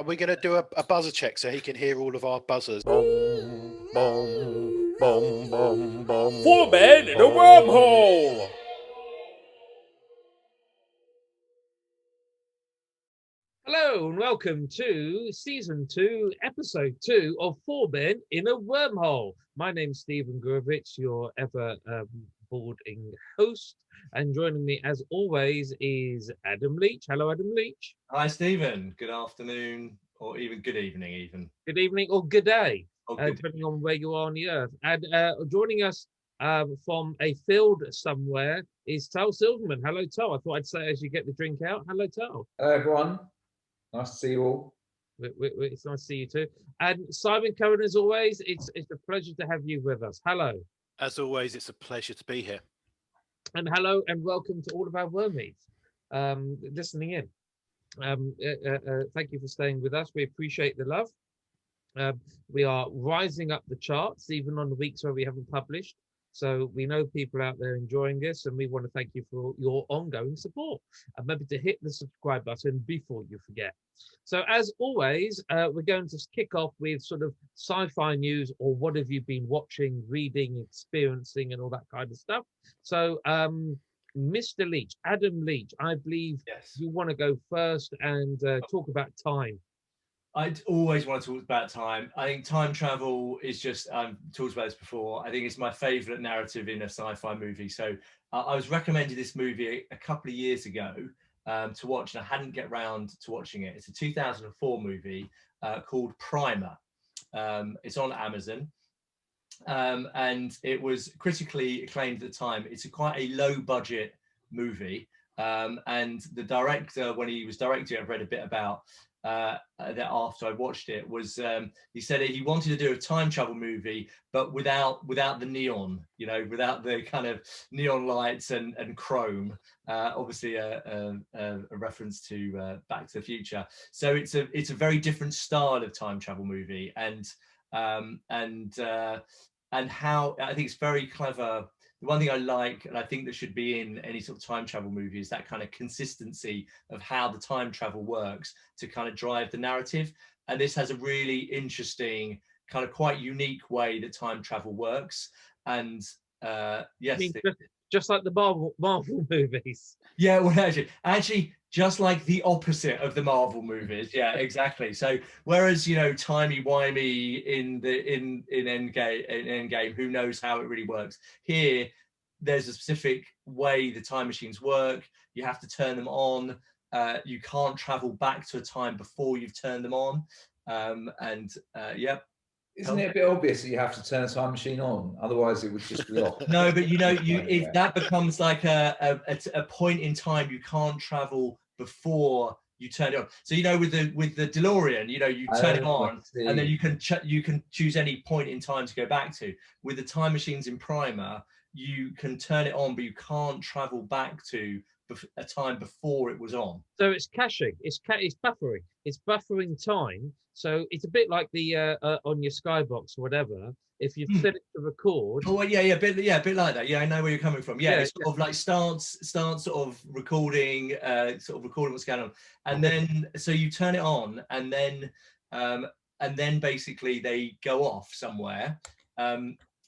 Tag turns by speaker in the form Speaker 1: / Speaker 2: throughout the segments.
Speaker 1: we're gonna do a buzzer check so he can hear all of our buzzers.
Speaker 2: Boom, boom, boom, boom, boom. Four men in a wormhole.
Speaker 3: Hello and welcome to season 2, episode 2 of Four Men in a Wormhole. My name's Stephen Gurevich, your ever boarding host, and joining me as always is Adam Leach. Hello, Adam Leach.
Speaker 4: Hi, Stephen. Good afternoon, or even good evening, even.
Speaker 3: Good evening or good day,
Speaker 4: Good.
Speaker 3: depending on where you are on the earth. And joining us from a field somewhere is Tal Silverman. Hello, Tal. I thought I'd say as you get the drink out. Hello, Tal.
Speaker 5: Hello, everyone. Nice to see you all.
Speaker 3: It's nice to see you too. And Simon Cohen, as always, it's a pleasure to have you with us. Hello.
Speaker 1: As always, it's a pleasure to be here.
Speaker 3: And hello and welcome to all of our wormies listening in. Thank you for staying with us. We appreciate the love. We are rising up the charts, even on the weeks where we haven't published. So we know people out there enjoying this, and we want to thank you for your ongoing support. And remember to hit the subscribe button before you forget. So as always, we're going to kick off with sort of sci-fi news, or what have you been watching, reading, experiencing, and all that kind of stuff. So Mr. Leach, Adam Leach, I believe you want to go first and talk about time.
Speaker 4: I'd always want to talk about time. I think time travel is just, I've talked about this before, I think it's my favourite narrative in a sci-fi movie. So I was recommended this movie a couple of years ago to watch, and I hadn't get round to watching it. It's a 2004 movie called Primer. It's on Amazon. And it was critically acclaimed at the time. It's quite a low budget movie. And the director, when he was directing it, I've read a bit about that after I watched it, was he said he wanted to do a time travel movie, but without the neon, without the kind of neon lights and chrome. Obviously a reference to Back to the Future. So it's a very different style of time travel movie, and how I think it's very clever. The one thing I like, and I think that should be in any sort of time travel movie, is that kind of consistency of how the time travel works to kind of drive the narrative. And this has a really interesting, kind of quite unique way that time travel works. And yes,
Speaker 3: just like the Marvel movies.
Speaker 4: Yeah, well, actually, just like the opposite of the Marvel movies. Yeah, exactly. So whereas timey-wimey in Endgame, who knows how it really works? Here, there's a specific way the time machines work. You have to turn them on. You can't travel back to a time before you've turned them on. Yep.
Speaker 5: Isn't it a bit obvious that you have to turn a time machine on? Otherwise, it would just be off.
Speaker 4: No, but if that becomes like a point in time, you can't travel before you turn it on. So with the DeLorean, you turn it on, and then you can choose any point in time to go back to. With the time machines in Primer, you can turn it on, but you can't travel back to a time before it was on.
Speaker 3: So it's caching. It's buffering. It's buffering time. So it's a bit like the on your Skybox or whatever. If you've set it to record.
Speaker 4: Oh yeah, a bit like that. Yeah, I know where you're coming from. Yeah, it's sort of like starts sort of recording what's going on, and then so you turn it on, and then basically they go off somewhere.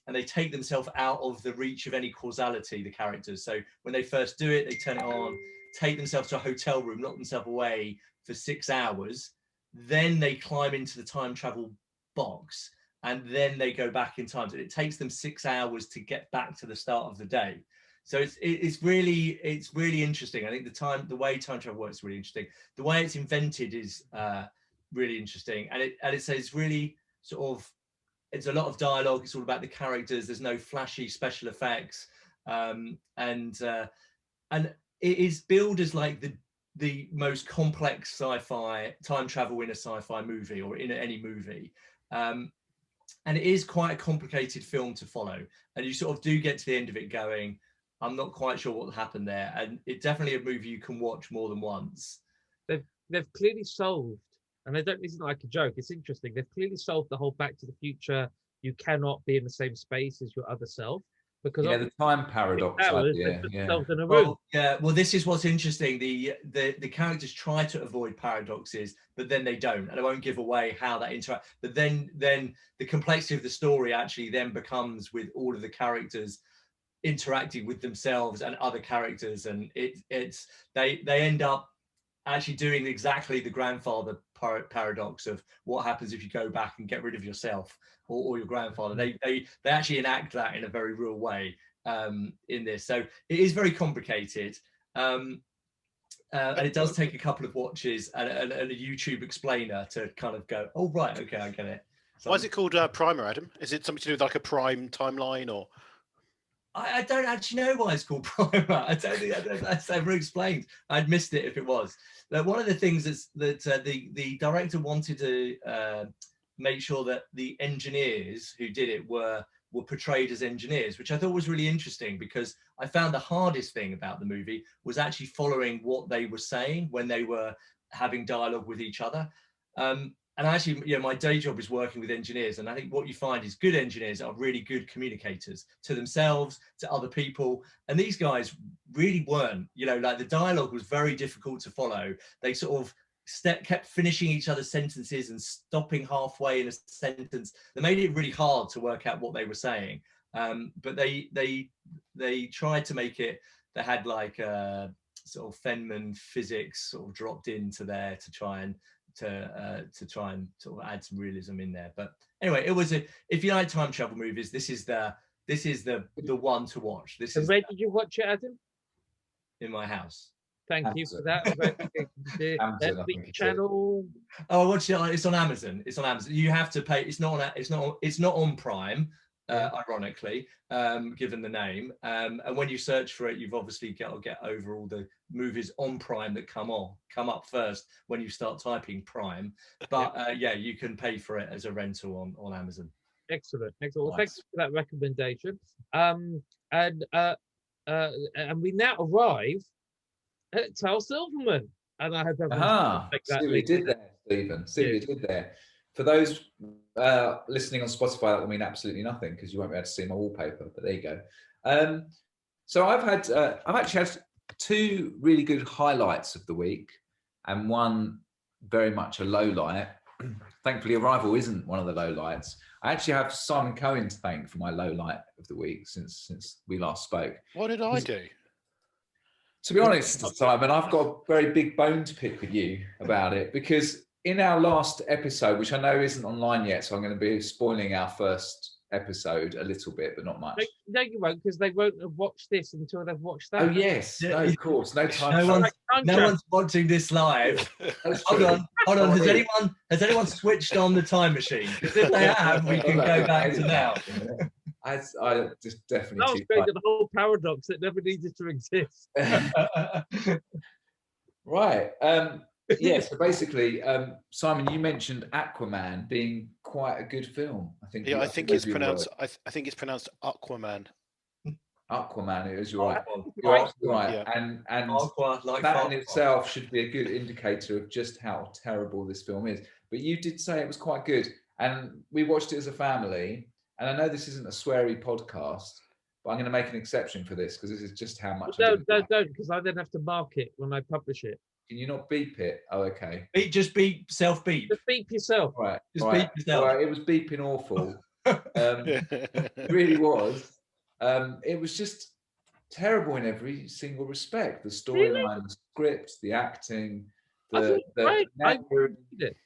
Speaker 4: And they take themselves out of the reach of any causality, the characters. So when they first do it, they turn it on, take themselves to a hotel room, lock themselves away for 6 hours. Then they climb into the time travel box, and then they go back in time. So it takes them 6 hours to get back to the start of the day. So it's really interesting. I think the way time travel works is really interesting. The way it's invented is really interesting. And it's really sort of, it's a lot of dialogue. It's all about the characters. There's no flashy special effects, and it is billed as like the most complex sci-fi time travel in a sci-fi movie or in any movie, and it is quite a complicated film to follow. And you sort of do get to the end of it going, I'm not quite sure what will happen there. And it's definitely a movie you can watch more than once.
Speaker 3: They've clearly solved. And this isn't like a joke. It's interesting. They've clearly solved the whole Back to the Future. You cannot be in the same space as your other self. because
Speaker 5: Yeah, the time paradox
Speaker 3: hours, they
Speaker 5: idea.
Speaker 3: put
Speaker 5: Yeah.
Speaker 3: themselves in a room.
Speaker 4: Well, yeah. Well, this is what's interesting. The characters try to avoid paradoxes, but then they don't, and I won't give away how that interact. But then the complexity of the story actually then becomes with all of the characters interacting with themselves and other characters, and they end up actually doing exactly the grandfather paradox of what happens if you go back and get rid of yourself or your grandfather. They actually enact that in a very real way in this. So it is very complicated. And it does take a couple of watches and a YouTube explainer to kind of go, oh, right, okay, I get it. So
Speaker 1: Why is it called Primer, Adam? Is it something to do with like a prime timeline or?
Speaker 4: I don't actually know why it's called Primer. I don't think that's ever explained. I'd missed it if it was. One of the things that the director wanted to make sure that the engineers who did it were portrayed as engineers, which I thought was really interesting, because I found the hardest thing about the movie was actually following what they were saying when they were having dialogue with each other. And actually, my day job is working with engineers, and I think what you find is good engineers are really good communicators to themselves, to other people, and these guys really weren't. Like the dialogue was very difficult to follow. They sort of kept finishing each other's sentences and stopping halfway in a sentence. They made it really hard to work out what they were saying. But they tried to make it. They had like sort of Feynman physics sort of dropped into there to try and sort of add some realism in there. But anyway, it was if you like time travel movies, this is the one to watch.
Speaker 3: And where did you watch it, Adam?
Speaker 4: In my house.
Speaker 3: Thank you for that. The
Speaker 5: Amazon, I
Speaker 3: Netflix
Speaker 5: think it is.
Speaker 3: channel.
Speaker 4: Oh, I watched it. It's on Amazon. It's on Amazon. You have to pay. It's not on Prime. Ironically, given the name, and when you search for it, you've obviously got to get over all the movies on Prime that come up first when you start typing Prime. But yeah, you can pay for it as a rental on Amazon.
Speaker 3: Excellent. Well,
Speaker 5: Nice.
Speaker 3: thanks for that recommendation. And we now arrive at Tal Silverman, and I hope everyone's make that
Speaker 5: See what you did there, Stephen. See what you did there. For those listening on Spotify, that will mean absolutely nothing because you won't be able to see my wallpaper. But there you go. So I've actually had two really good highlights of the week, and one very much a low light. Thankfully, Arrival isn't one of the low lights. I actually have Simon Cohen to thank for my low light of the week since we last spoke.
Speaker 1: What did I do?
Speaker 5: To be honest, Simon, I've got a very big bone to pick with you about it, because in our last episode, which I know isn't online yet, so I'm going to be spoiling our first episode a little bit, but not much.
Speaker 3: No, you won't, because they won't have watched this until they've watched that.
Speaker 5: Oh yes, no, of course, no time.
Speaker 4: No one's watching this live. Hold on. Has anyone switched on the time machine? Because if they have, we can go back to now.
Speaker 5: I just definitely.
Speaker 3: That was great. The whole paradox that never needed to exist.
Speaker 5: Right. Yeah. So basically, Simon, you mentioned Aquaman being quite a good film. I think.
Speaker 1: Yeah, I think it's pronounced. I think it's pronounced Aquaman.
Speaker 5: Aquaman. It is. You're right.
Speaker 3: You're
Speaker 5: You're right.
Speaker 1: Yeah.
Speaker 5: And
Speaker 4: Aqua, like
Speaker 5: that in
Speaker 4: Aqua.
Speaker 5: itself should be a good indicator of just how terrible this film is. But you did say it was quite good, and we watched it as a family. And I know this isn't a sweary podcast, but I'm going to make an exception for this because this is just how much.
Speaker 3: Don't, because I then have to mark it when I publish it.
Speaker 5: Can you not beep it? Oh, okay.
Speaker 4: Just beep, self-beep.
Speaker 3: Just beep yourself.
Speaker 5: Right.
Speaker 4: Just
Speaker 5: right.
Speaker 4: beep yourself.
Speaker 5: Right. It was beeping awful. It really was. It was just terrible in every single respect. The storyline, the script, the acting,
Speaker 3: I enjoyed it.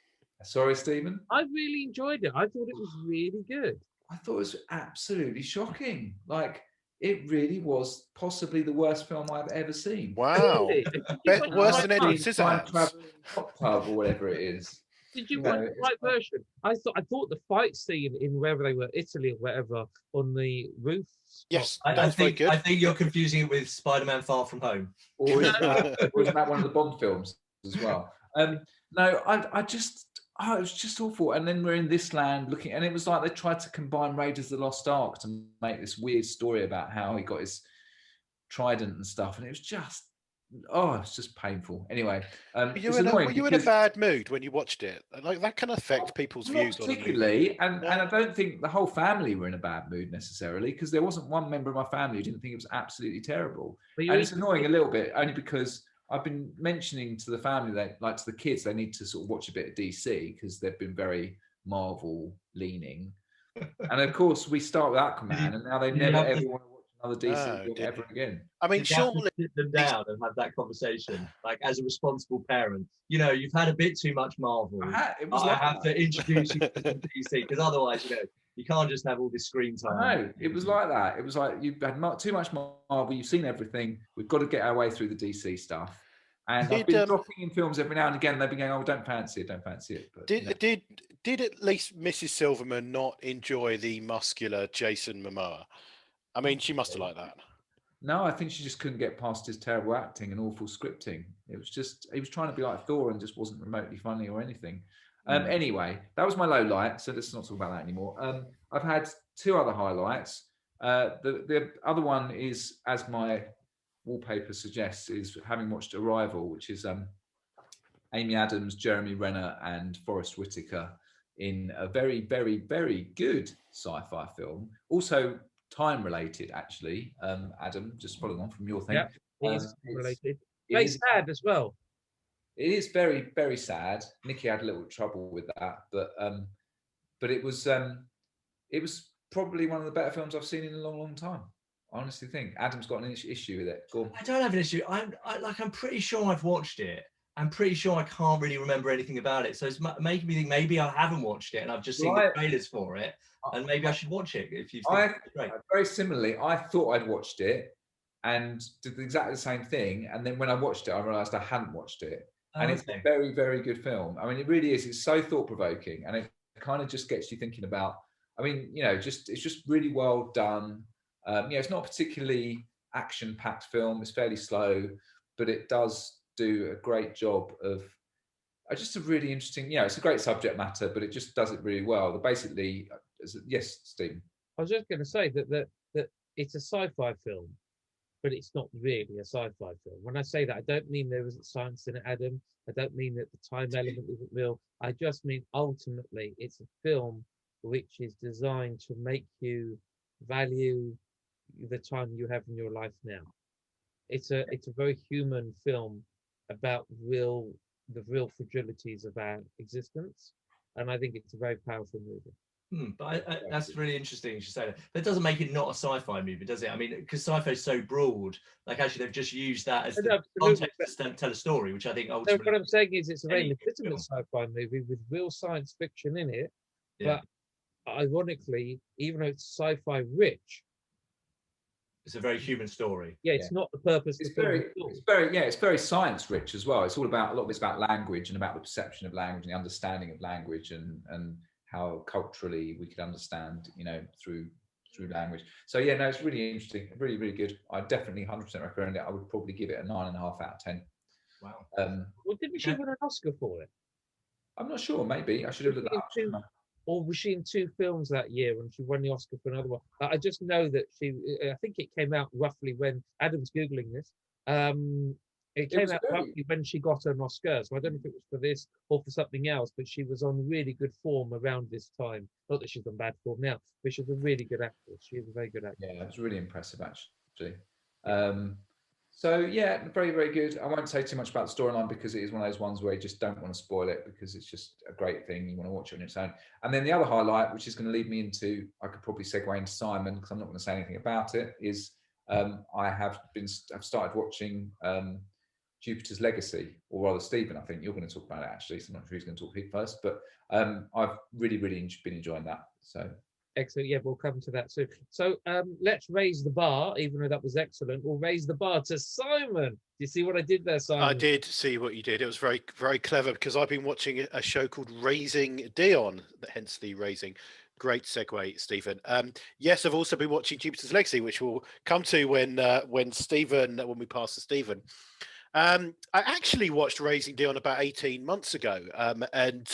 Speaker 5: Sorry, Stephen?
Speaker 3: I really enjoyed it. I thought it was really good.
Speaker 5: I thought it was absolutely shocking. Like, it really was possibly the worst film I've ever seen.
Speaker 1: Wow.
Speaker 3: Really?
Speaker 1: Worse than Edward
Speaker 5: Time
Speaker 1: Scissorhands.
Speaker 5: traveling hot tub or whatever it is.
Speaker 3: Did you
Speaker 5: No,
Speaker 3: watch the right version? I thought the fight scene in wherever they were, Italy or wherever, on the roof.
Speaker 1: Yes,
Speaker 4: I
Speaker 1: that's very
Speaker 4: think
Speaker 1: good.
Speaker 4: you're confusing it with Spider-Man: Far From Home.
Speaker 5: Or isn't that one of the Bond films as well? No, it was just awful. And then we're in this land looking, and it was like they tried to combine Raiders of the Lost Ark to make this weird story about how he got his trident and stuff. And it was just it's just painful. Anyway,
Speaker 1: Were you
Speaker 5: it's
Speaker 1: in
Speaker 5: annoying
Speaker 1: were you in a
Speaker 5: because
Speaker 1: bad mood when you watched it? Like that can affect people's
Speaker 5: not
Speaker 1: views on a movie.
Speaker 5: particularly, and
Speaker 1: No?
Speaker 5: I don't think the whole family were in a bad mood necessarily, because there wasn't one member of my family who didn't think it was absolutely terrible.
Speaker 3: But you
Speaker 5: And it's
Speaker 3: even-
Speaker 5: annoying a little bit only because I've been mentioning to the family that, like to the kids, they need to sort of watch a bit of DC because they've been very Marvel leaning. And of course, we start with Aquaman, and now they
Speaker 4: did you
Speaker 5: never
Speaker 4: have
Speaker 5: ever
Speaker 4: to-
Speaker 5: want to watch another DC
Speaker 1: No,
Speaker 5: film
Speaker 1: did
Speaker 5: ever
Speaker 1: you?
Speaker 5: again.
Speaker 1: I mean,
Speaker 4: Did you have to
Speaker 1: surely
Speaker 4: sit them down and have that conversation, like as a responsible parent? You know, you've had a bit too much Marvel.
Speaker 5: It was
Speaker 4: I
Speaker 5: like
Speaker 4: have
Speaker 5: that.
Speaker 4: to introduce you to some DC, because otherwise, you know, you can't just have all this screen time.
Speaker 5: I know, it was like that. It was like you've had too much Marvel, you've seen everything. We've got to get our way through the DC stuff. And I've been dropping in films every now and again. They've been going, "Oh, don't fancy it, don't fancy it." But,
Speaker 1: did at least Mrs. Silverman not enjoy the muscular Jason Momoa? I mean, she must have liked that.
Speaker 5: no, I think she just couldn't get past his terrible acting and awful scripting. It was just he was trying to be like Thor and just wasn't remotely funny or anything. Anyway, that was my low light. So let's not talk about that anymore. I've had two other highlights. The other one is, as my wallpaper suggests, is having watched Arrival, which is Amy Adams, Jeremy Renner, and Forrest Whitaker in a very, very, very good sci-fi film. Also time-related, actually. Adam, just following on from your thing.
Speaker 3: Yeah, it is related.
Speaker 5: It
Speaker 3: Very
Speaker 5: is,
Speaker 3: sad as well.
Speaker 5: it is very, very sad. Nikki had a little trouble with that, but it was probably one of the better films I've seen in a long, long time. I honestly think Adam's got an issue with it. Go on.
Speaker 4: I don't have an issue. I'm pretty sure I've watched it. I'm pretty sure I can't really remember anything about it. So it's making me think maybe I haven't watched it and I've just seen the trailers for it, and maybe I should watch it. If you think great.
Speaker 5: Very similarly, I thought I'd watched it and did exactly the same thing. And then when I watched it, I realised I hadn't watched it. And it's a very, very good film. I mean, it really is. It's so thought-provoking, and it kind of just gets you thinking about. I mean, you know, it's just really well done. It's not a particularly action-packed film. It's fairly slow, but it does do a great job of just a really interesting. It's a great subject matter, but it just does it really well. Basically, yes, Stephen.
Speaker 3: I was just going to say that it's a sci-fi film, but it's not really a sci-fi film. When I say that, I don't mean there isn't science in it, Adam. I don't mean that the time element isn't real. I just mean ultimately it's a film which is designed to make you value the time you have in your life now. It's a very human film about the real fragilities of our existence, and I think it's a very powerful movie.
Speaker 4: But that's really interesting you should say that. That doesn't make it not a sci-fi movie, does it? I mean, because sci-fi is so broad. Like, actually, they've just used that as the context to tell a story, which I think ultimately.
Speaker 3: So what I'm saying is, it's a very legitimate sci-fi movie with real science fiction in it, but ironically, even though it's sci-fi rich,
Speaker 4: it's a very human story.
Speaker 3: Yeah, it's not the purpose.
Speaker 5: It's very science rich as well. It's all about, a lot of it's about language and about the perception of language and the understanding of language and how culturally we could understand, through language. So yeah, no, it's really interesting, really, really good. I definitely 100% recommend it. I would probably give it a 9.5 out of 10.
Speaker 4: Wow.
Speaker 3: Well, didn't she win an Oscar for it?
Speaker 5: I'm not sure. Maybe I should have looked that up.
Speaker 3: Or was she in 2 films that year when she won the Oscar for another one? I just know that I think it came out roughly when, Adam's Googling this, it came out roughly when she got an Oscar. So I don't know if it was for this or for something else, but she was on really good form around this time. Not that she's on bad form now, but she's a really good actress. She is a very good actress.
Speaker 5: Yeah, it was really impressive, actually. So yeah, very, very good. I won't say too much about the storyline because it is one of those ones where you just don't want to spoil it because it's just a great thing. You want to watch it on its own. And then the other highlight, which is going to lead me into, I could probably segue into Simon because I'm not going to say anything about it, is I've started watching Jupiter's Legacy, or rather Stephen, I think you're going to talk about it actually, so I'm not sure who's going to talk first, but I've really, really been enjoying that. So
Speaker 3: excellent. Yeah, we'll come to that soon. So let's raise the bar, even though that was excellent. We'll raise the bar to Simon. Do you see what I did there, Simon?
Speaker 1: I did see what you did. It was very, very clever because I've been watching a show called Raising Dion, hence the raising. Great segue, Stephen. Yes, I've also been watching Jupiter's Legacy, which we'll come to when we pass to Stephen. I actually watched Raising Dion about 18 months ago, and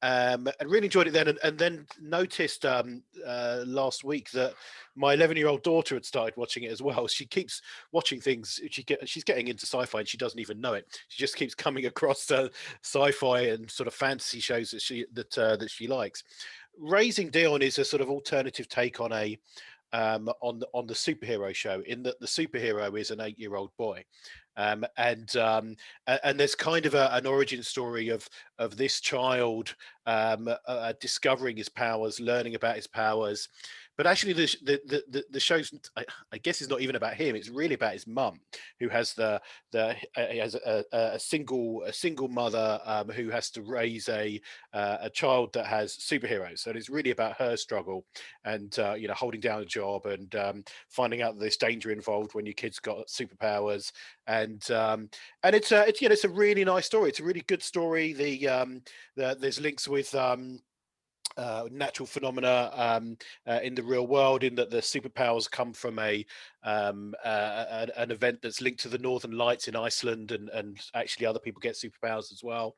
Speaker 1: and really enjoyed it then, and then noticed last week that my 11-year-old daughter had started watching it as well. She keeps watching things. She's getting into sci-fi and she doesn't even know it. She just keeps coming across sci-fi and sort of fantasy shows that she likes. Raising Dion is a sort of alternative take on the superhero show, in that the superhero is an 8-year-old boy, and there's kind of an origin story of this child discovering his powers, learning about his powers. But actually, the show's, I guess, is not even about him. It's really about his mum, who has he has a single mother who has to raise a child that has superheroes. So it's really about her struggle and holding down a job and finding out that there's danger involved when your kid's got superpowers. And it's a really nice story. It's a really good story. There's links with natural phenomena in the real world, in that the superpowers come from an event that's linked to the Northern Lights in Iceland, and actually other people get superpowers as well.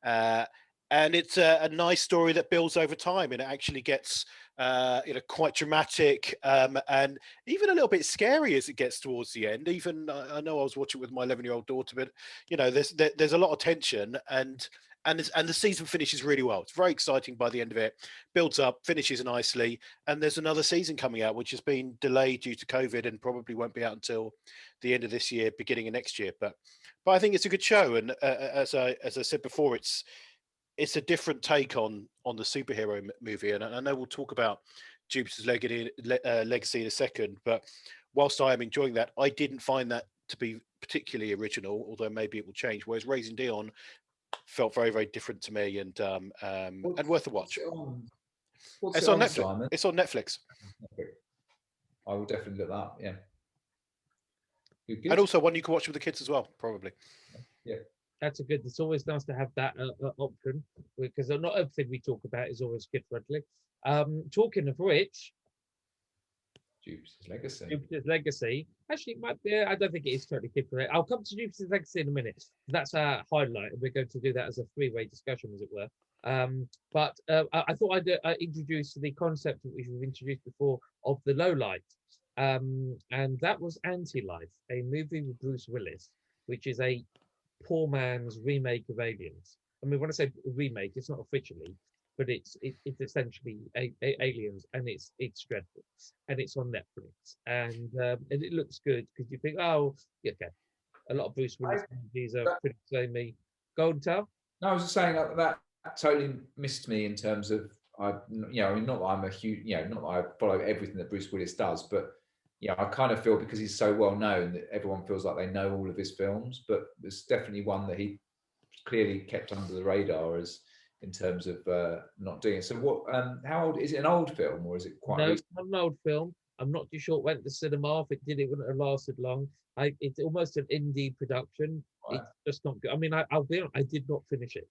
Speaker 1: And it's a nice story that builds over time, and it actually gets quite dramatic and even a little bit scary as it gets towards the end. Even I know I was watching with my 11-year-old daughter, but there's a lot of tension, and the season finishes really well. It's very exciting by the end of it. Builds up, finishes nicely, and there's another season coming out which has been delayed due to COVID and probably won't be out until the end of this year, beginning of next year. But I think it's a good show, and as I said before, it's a different take on the superhero movie, and I know we'll talk about Jupiter's Legacy in a second. But whilst I am enjoying that, I didn't find that to be particularly original, although maybe it will change. Whereas Raising Dion felt very, very different to me, and worth a watch.
Speaker 5: What's
Speaker 1: It's
Speaker 5: it
Speaker 1: on
Speaker 5: on,
Speaker 1: Netflix.
Speaker 5: Simon?
Speaker 1: It's on Netflix.
Speaker 5: I will definitely look that up. Yeah. Good.
Speaker 1: And also one you can watch with the kids as well, probably.
Speaker 5: Yeah.
Speaker 3: That's a good. It's always nice to have that option, because not everything we talk about is always kid friendly. Talking of which, Jupiter's Legacy. Actually, it might be. I don't think it is totally kid friendly. I'll come to Jupiter's Legacy in a minute. That's our highlight, and we're going to do that as a three-way discussion, as it were. But I thought I'd introduce the concept that we've introduced before of the lowlights, and that was Anti-Life, a movie with Bruce Willis, which is a poor man's remake of Aliens. I mean, when I say remake, it's not officially, but it's essentially Aliens, and it's dreadful, and it's on Netflix, and it looks good because you think, oh, yeah, okay, a lot of Bruce Willis movies are pretty samey. Golden Tell?
Speaker 5: No, I was just saying that totally missed me in terms of I mean, not that I'm a huge, not that I follow everything that Bruce Willis does, but I kind of feel because he's so well known that everyone feels like they know all of his films, but it's definitely one that he clearly kept under the radar as in terms of not doing it. So what? How old is it? An old film, or is it quite?
Speaker 3: No,
Speaker 5: recent?
Speaker 3: it's not an old film. I'm not too sure it went to cinema. If it did, it wouldn't have lasted long. It's almost an indie production.
Speaker 5: Right.
Speaker 3: It's just not good. I mean, I'll be honest, I did not finish it.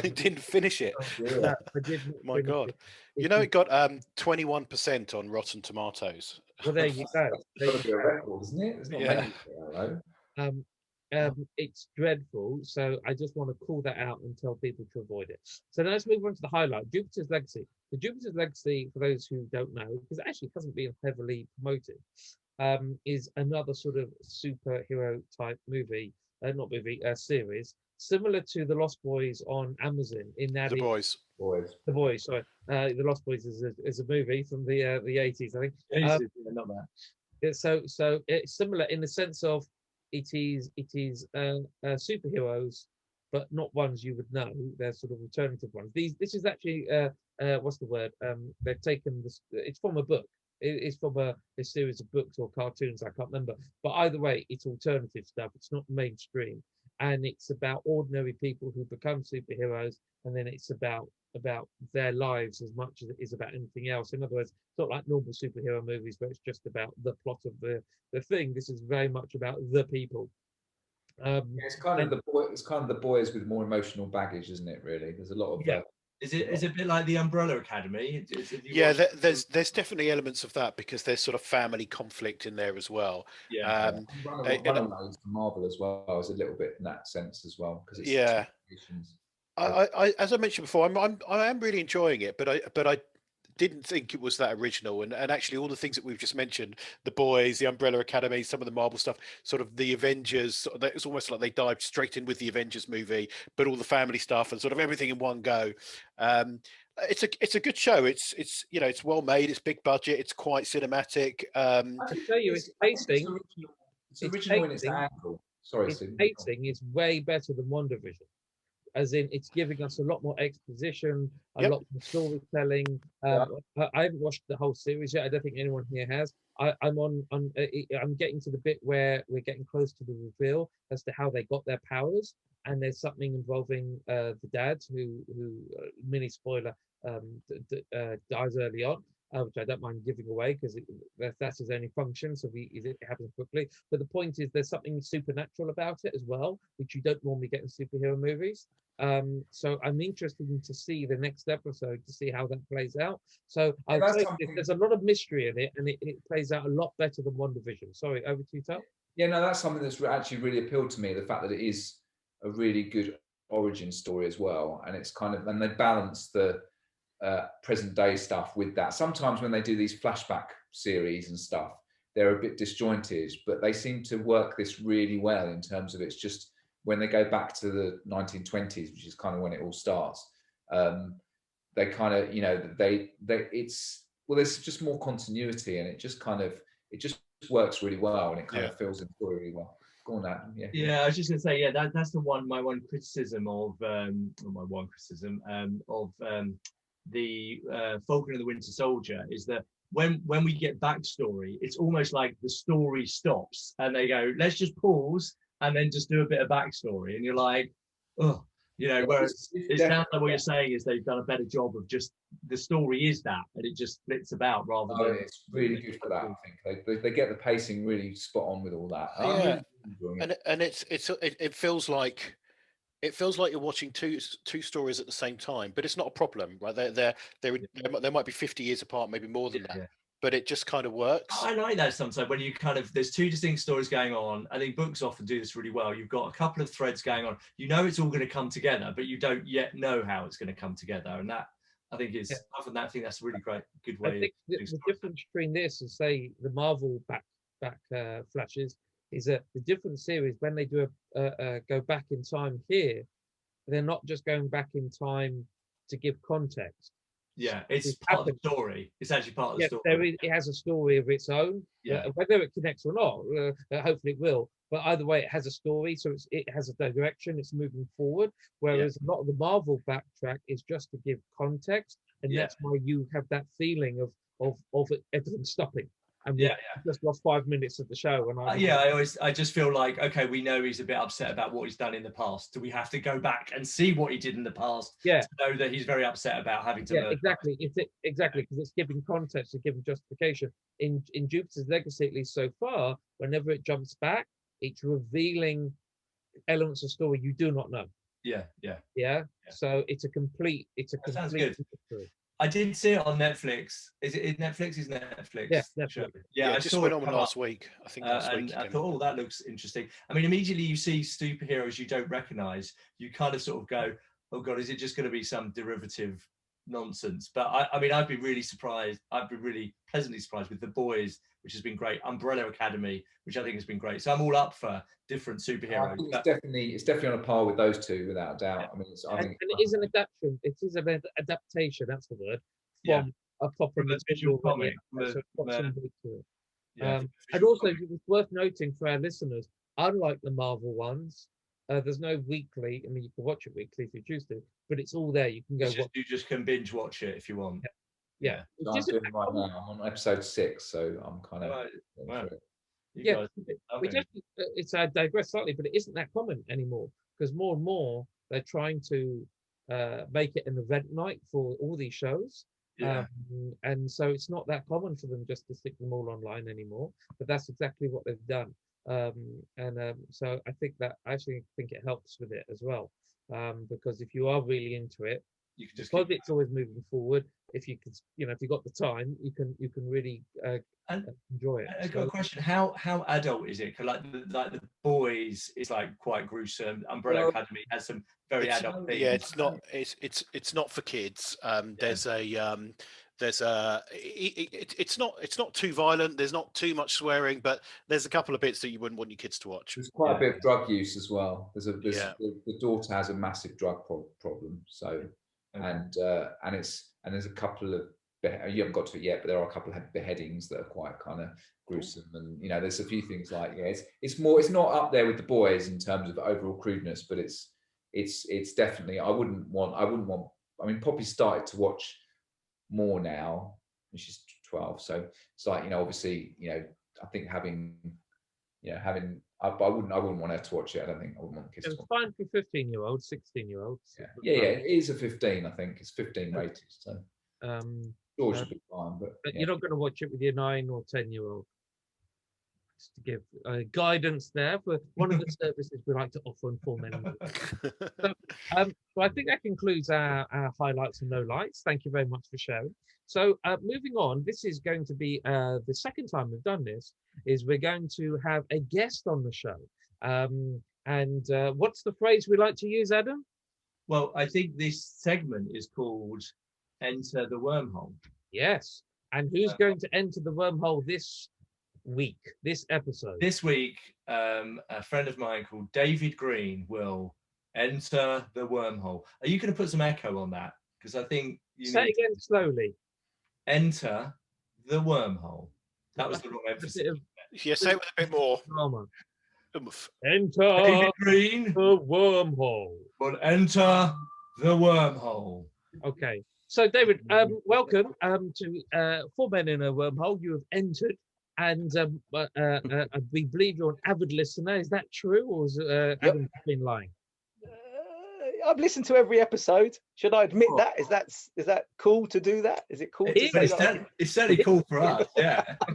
Speaker 1: Didn't finish it.
Speaker 3: No, I did not.
Speaker 1: My God. It got 21% on Rotten Tomatoes.
Speaker 3: Well, there you go.
Speaker 5: It's got to be a record, isn't it? It's not many,
Speaker 3: It's dreadful. So I just want to call that out and tell people to avoid it. So now let's move on to the highlight, Jupiter's Legacy. The Jupiter's Legacy, for those who don't know, because it actually hasn't been heavily promoted, is another sort of superhero type movie, series, similar to The Lost Boys on Amazon. In that,
Speaker 1: The Boys.
Speaker 3: Sorry, The Lost Boys is a movie from the 80s, I think.
Speaker 4: Not
Speaker 3: So
Speaker 4: that.
Speaker 3: it's similar in the sense of it is superheroes, but not ones you would know. They're sort of alternative ones. This is actually what's the word? They've taken this. It's from a book. It's from a series of books or cartoons. I can't remember. But either way, it's alternative stuff. It's not mainstream, and it's about ordinary people who become superheroes, and then it's about their lives as much as it is about anything else. In other words, it's not like normal superhero movies where it's just about the plot of the thing. This is very much about the people.
Speaker 5: It's kind of the boys with more emotional baggage, isn't it? Really, there's a lot of.
Speaker 3: Yeah.
Speaker 4: Is it a bit like the Umbrella Academy?
Speaker 1: There's definitely elements of that, because there's sort of family conflict in there as well.
Speaker 4: Yeah.
Speaker 5: Runaways from Marvel as well is a little bit in that sense as well, because it's
Speaker 1: as I mentioned before, I am really enjoying it, but I didn't think it was that original. And actually, all the things that we've just mentioned, the boys, the Umbrella Academy, some of the Marvel stuff, sort of the Avengers, it's almost like they dived straight in with the Avengers movie, but all the family stuff and sort of everything in one go. It's a good show. It's it's well made. It's big budget. It's quite cinematic.
Speaker 3: I tell you, it's
Speaker 5: I think
Speaker 3: pacing.
Speaker 5: it's original in its
Speaker 3: pacing.
Speaker 5: angle. Sorry,
Speaker 3: Its
Speaker 5: Stephen.
Speaker 3: pacing is way better than WandaVision. As in, it's giving us a lot more exposition, a
Speaker 1: Yep.
Speaker 3: lot more storytelling. I haven't watched the whole series yet. I don't think anyone here has. I'm getting to the bit where we're getting close to the reveal as to how they got their powers, and there's something involving the dad who mini spoiler, dies early on. Which I don't mind giving away because that's his only function, so it happens quickly. But the point is, there's something supernatural about it as well, which you don't normally get in superhero movies. So I'm interested to see the next episode to see how that plays out. So I'll
Speaker 5: that's
Speaker 3: tell you,
Speaker 5: something-
Speaker 3: there's a lot of mystery in it, and it plays out a lot better than WandaVision. Sorry, over to you, Tom.
Speaker 5: Yeah, no, that's something that's actually really appealed to me. The fact that it is a really good origin story as well, and it's kind of, and they balance the present day stuff with that. Sometimes when they do these flashback series and stuff, they're a bit disjointed, but they seem to work this really well in terms of it's just when they go back to the 1920s, which is kind of when it all starts. They kind of, there's just more continuity, and it just works really well, and it kind of fills in the story really well. Go on, Adam.
Speaker 4: Yeah, I was just going to say, that's my one criticism of the Falcon and the Winter Soldier is that when we get backstory, it's almost like the story stops and they go, let's just pause and then just do a bit of backstory, and you're like, oh, whereas it sounds like what you're saying is they've done a better job of just the story is that, and it just splits about rather than.
Speaker 5: It's really good for that. I think they get the pacing really spot on with all that.
Speaker 1: Yeah,
Speaker 5: really enjoying it.
Speaker 1: and it feels like you're watching two stories at the same time, but it's not a problem, right? They might be 50 years apart, maybe more than that, but it just kind of works.
Speaker 4: I like that sometimes when you there's two distinct stories going on. I think books often do this really well. You've got a couple of threads going on. It's all going to come together, but you don't yet know how it's going to come together. And that, I think, is other than that, I think that's a really good way.
Speaker 3: I think the difference between this and say the Marvel back flashes is that the different series, when they do go back in time here, they're not just going back in time to give context.
Speaker 4: Yeah, it's part of the story. It's actually part of the story.
Speaker 3: It has a story of its own. Whether it connects or not, hopefully it will. But either way, it has a story, so it has a direction. It's moving forward. Whereas a lot of the Marvel backtrack is just to give context, and that's why you have that feeling of everything stopping. And we just lost 5 minutes of the show. And
Speaker 4: I just feel like, okay, we know he's a bit upset about what he's done in the past. Do we have to go back and see what he did in the past to know that he's very upset about having to learn?
Speaker 3: Exactly. Exactly, because it's giving context and giving justification. In Jupiter's Legacy, at least so far, whenever it jumps back, it's revealing elements of story you do not know. Yeah. So it's a complete.
Speaker 4: Sounds good. Mystery. I did see it on Netflix. Is it Netflix? Is Netflix?
Speaker 3: Yeah, Netflix.
Speaker 1: Yeah, I just went on last week. I think last week.
Speaker 4: I thought, oh, that looks interesting. I mean, immediately you see superheroes you don't recognize. You kind of sort of go, oh God, is it just going to be some derivative nonsense? But I mean, I'd be really surprised. I'd be really pleasantly surprised with The Boys, which has been great. Umbrella Academy, which I think has been great. So I'm all up for different superheroes.
Speaker 5: I think it's definitely on a par with those two, without a doubt. I mean,
Speaker 3: it is an adaptation. It is an adaptation. That's the word from a proper
Speaker 4: visual comic.
Speaker 3: And also, it's worth noting for our listeners, unlike the Marvel ones, there's no weekly. I mean, you can watch it weekly if you choose to, but it's all there. You can go.
Speaker 4: You just can binge watch it if you want.
Speaker 3: Yeah.
Speaker 5: I'm doing it right now. I'm on episode 6, so I'm kind of.
Speaker 3: It's I digress slightly, but it isn't that common anymore because more and more they're trying to make it an event night for all these shows. And so it's not that common for them just to stick them all online anymore. But that's exactly what they've done. So I actually think it helps with it as well. Because if you are really into it,
Speaker 4: you can just
Speaker 3: because it's always moving forward. If you could, if you got the time, you can really
Speaker 4: And
Speaker 3: enjoy it.
Speaker 4: I got a question: How adult is it? 'Cause like the boys is like quite gruesome. Umbrella
Speaker 5: Well,
Speaker 4: Academy has some very adult themes.
Speaker 1: Yeah, it's not. It's not for kids. It's not too violent. There's not too much swearing, but there's a couple of bits that you wouldn't want your kids to watch.
Speaker 5: There's quite a bit of drug use as well.
Speaker 1: Yeah.
Speaker 5: The daughter has a massive drug problem. So,
Speaker 4: Okay.
Speaker 5: and there's a couple of you haven't got to it yet, but there are a couple of beheadings that are quite kind of gruesome, and there's a few things like it's not up there with the boys in terms of overall crudeness, but it's definitely I wouldn't want. I mean, Poppy started to watch more now, and she's 12, so it's like obviously I think having I wouldn't want her to watch it. I don't think I wouldn't want the kids
Speaker 3: It's
Speaker 5: to watch
Speaker 3: fine for 15-year-olds, 16-year-olds.
Speaker 5: yeah, it is a 15. I think it's 15 rated, so George should be fine. But
Speaker 3: you're not going to watch it with your 9 or 10-year-old. Just to give guidance there for one of the services we like to offer on 4 Men and Women. So I think that concludes our highlights and lowlights. Thank you very much for sharing. So moving on, this is going to be the second time we've done this. Is we're going to have a guest on the show. And what's the phrase we like to use, Adam?
Speaker 4: Well, I think this segment is called "Enter the Wormhole."
Speaker 3: Yes. And who's going to enter the wormhole this episode?
Speaker 4: This week, a friend of mine called David Green will enter the wormhole. Are you going to put some echo on that? Because I think you
Speaker 3: say it again slowly.
Speaker 4: Enter the wormhole. That was the wrong emphasis.
Speaker 1: Yeah, say it with a bit more.
Speaker 3: Drama.
Speaker 1: Oomph.
Speaker 3: Enter
Speaker 4: David Green
Speaker 3: the wormhole.
Speaker 4: will enter the wormhole.
Speaker 3: Okay. So, David, welcome to 4 Men in a Wormhole. You have entered, and we believe you're an avid listener. Is that true, or is Adam been lying?
Speaker 6: I've listened to every episode. Should I admit that? Is that cool to do that? Is it cool to say that?
Speaker 4: It's certainly cool for us. Yeah.
Speaker 3: I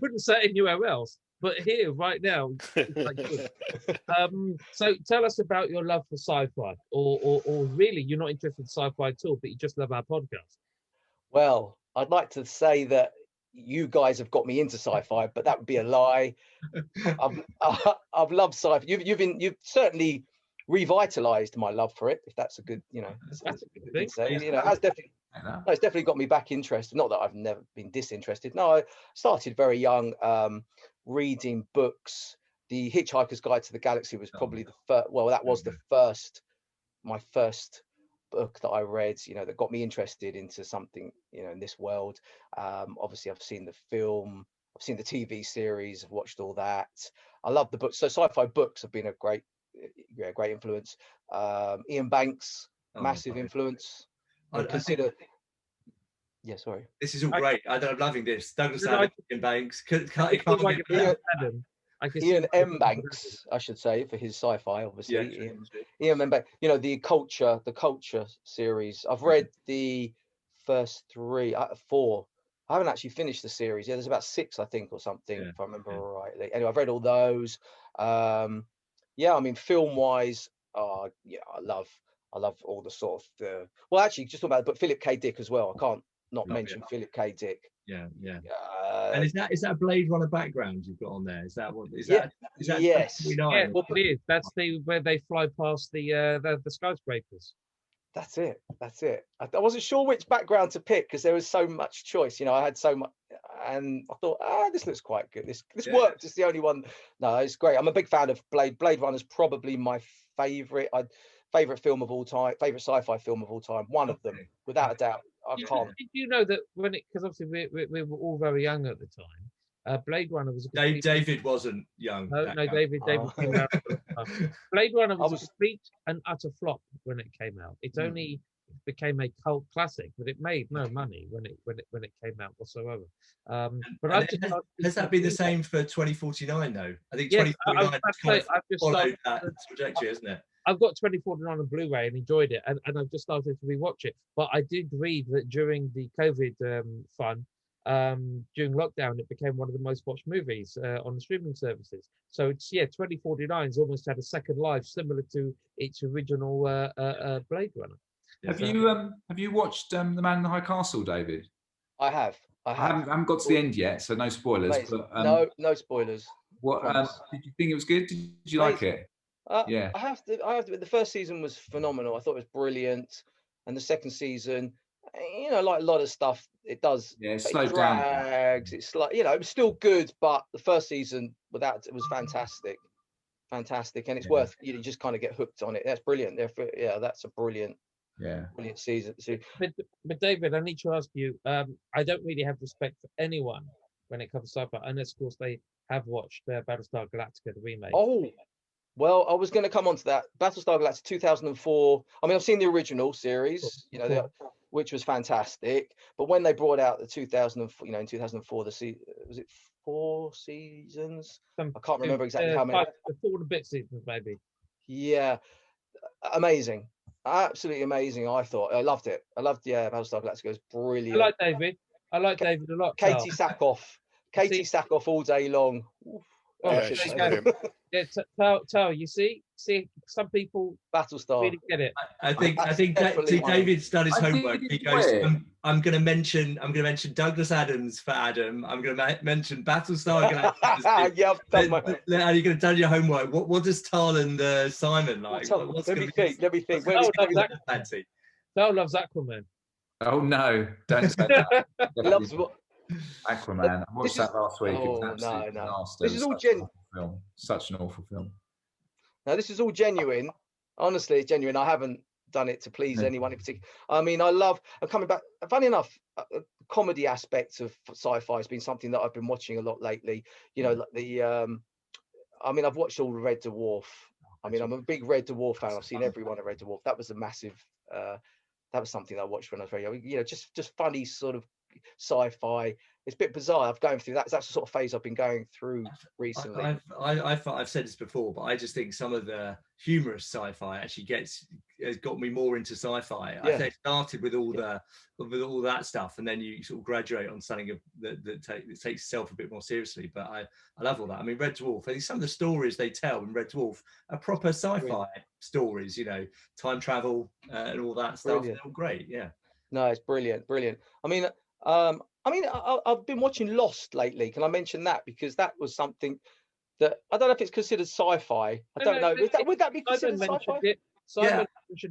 Speaker 3: wouldn't say it anywhere else, but here right now. It's like good. So tell us about your love for sci-fi, or really you're not interested in sci-fi at all, but you just love our podcast.
Speaker 6: Well, I'd like to say that you guys have got me into sci-fi, but that would be a lie. I've loved sci-fi. You've certainly revitalized my love for it, if that's a good,
Speaker 3: that's a good thing.
Speaker 6: Say. It's definitely got me back interested. Not that I've never been disinterested. No, I started very young, reading books. The Hitchhiker's Guide to the Galaxy was probably the first. Well, that was my first book that I read. That got me interested into something, in this world. Obviously, I've seen the film. I've seen the TV series. I've watched all that. I love the books. So sci-fi books have been a great influence. Ian Banks, massive influence. I consider. Yeah, sorry.
Speaker 4: This is all great. I'm loving this. Douglas Adams, Ian Banks.
Speaker 6: Ian M. Banks, I should say, for his sci-fi, obviously. Yeah, Ian M. Banks. The culture series. I've read the first 4. I haven't actually finished the series. Yeah, there's about 6, I think, or something, if I remember rightly. Anyway, I've read all those. I mean, film-wise, I love all the sort of well, actually, just talking about, but Philip K. Dick as well. I can't not mention Philip K. Dick.
Speaker 4: Yeah. And is that a Blade Runner background you've got on there? Is that
Speaker 6: yes?
Speaker 3: Yeah, well, it is. That's where they fly past the skyscrapers.
Speaker 6: That's it. I wasn't sure which background to pick because there was so much choice. I had so much, and I thought, this looks quite good. This worked. It's the only one. No, it's great. I'm a big fan of Blade. Blade Runner is probably my favorite film of all time. Favorite sci-fi film of all time. One of them, without a doubt.
Speaker 3: Did you know that because obviously we were all very young at the time. Blade Runner was
Speaker 4: David wasn't young.
Speaker 3: No, David came out. Blade Runner was a complete and utter flop when it came out. It only became a cult classic, but it made no money when it came out whatsoever. But
Speaker 4: has that been the same for 2049 though? I think 2049 followed that trajectory, isn't it?
Speaker 3: I've got 2049 on Blu-ray and enjoyed it, and I've just started to rewatch it. But I did read that during the COVID fun, during lockdown, it became one of the most watched movies on the streaming services. So it's 2049's almost had a second life, similar to its original Blade Runner.
Speaker 5: Have you watched The Man in the High Castle, David?
Speaker 6: I have.
Speaker 5: I haven't got to the end yet, so no spoilers.
Speaker 6: Amazing.
Speaker 5: But,
Speaker 6: no spoilers.
Speaker 5: What did you think it was good? Did you like it? Yeah.
Speaker 6: I have to. The first season was phenomenal. I thought it was brilliant, and the second season, like a lot of stuff, it does.
Speaker 5: Yeah, it
Speaker 6: slowed
Speaker 5: down.
Speaker 6: It's like it was still good, but the first season it was fantastic, and it's worth. You just kind of get hooked on it. That's brilliant. Yeah, that's a brilliant season.
Speaker 3: But David, I need to ask you. I don't really have respect for anyone when it comes to sci-fi, unless of course they have watched Battlestar Galactica, the remake.
Speaker 6: Oh, well, I was going to come on to that. Battlestar Galactica 2004. I mean, I've seen the original series, which was fantastic. But when they brought out the 2004, in 2004, was it 4 seasons? I can't remember exactly how many.
Speaker 3: 4 and a bit seasons, maybe.
Speaker 6: Yeah, amazing, absolutely amazing. I thought I loved it. Battlestar Galactica was brilliant.
Speaker 3: I like David a lot.
Speaker 6: Katie Sackhoff all day long.
Speaker 3: Tell you see some people
Speaker 6: Battlestar
Speaker 3: really get it.
Speaker 4: I think David's done his homework. He goes, I'm going to mention Douglas Adams for Adam. I'm going to mention Battlestar Galactica.
Speaker 6: Yeah, I've done my.
Speaker 4: Are you going to tell your homework? What does Tal and Simon like?
Speaker 6: Let me think.
Speaker 3: Tal loves Aquaman.
Speaker 5: Oh no! Don't say that.
Speaker 6: Loves
Speaker 5: Aquaman. I watched that last week.
Speaker 6: Oh,
Speaker 5: it was absolutely nasty.
Speaker 6: This is all genuine.
Speaker 5: Such an awful film.
Speaker 6: Now, this is all genuine. Honestly, it's genuine. I haven't done it to please anyone in particular. I mean, I'm coming back. Funny enough, comedy aspects of sci-fi has been something that I've been watching a lot lately. Like I mean, I've watched all the Red Dwarf. I mean, I'm a big Red Dwarf fan. I've seen every one of Red Dwarf. That was a massive. That was something I watched when I was very young. Just funny sort of sci-fi. It's a bit bizarre. I'm going through that. That's the sort of phase I've been going through recently.
Speaker 4: I've said this before, but I just think some of the humorous sci-fi actually has got me more into sci-fi. Yeah. I think it started with all that stuff, and then you sort of graduate on something that takes itself a bit more seriously. But I love all that. I mean, Red Dwarf. I think some of the stories they tell in Red Dwarf are proper sci-fi stories. Time travel and all that stuff. Brilliant. They're all great. Yeah.
Speaker 6: No, it's brilliant. I mean, I've been watching Lost lately. Can I mention that? Because that was something that I don't know if it's considered sci-fi. I don't know. Would that be considered sci-fi?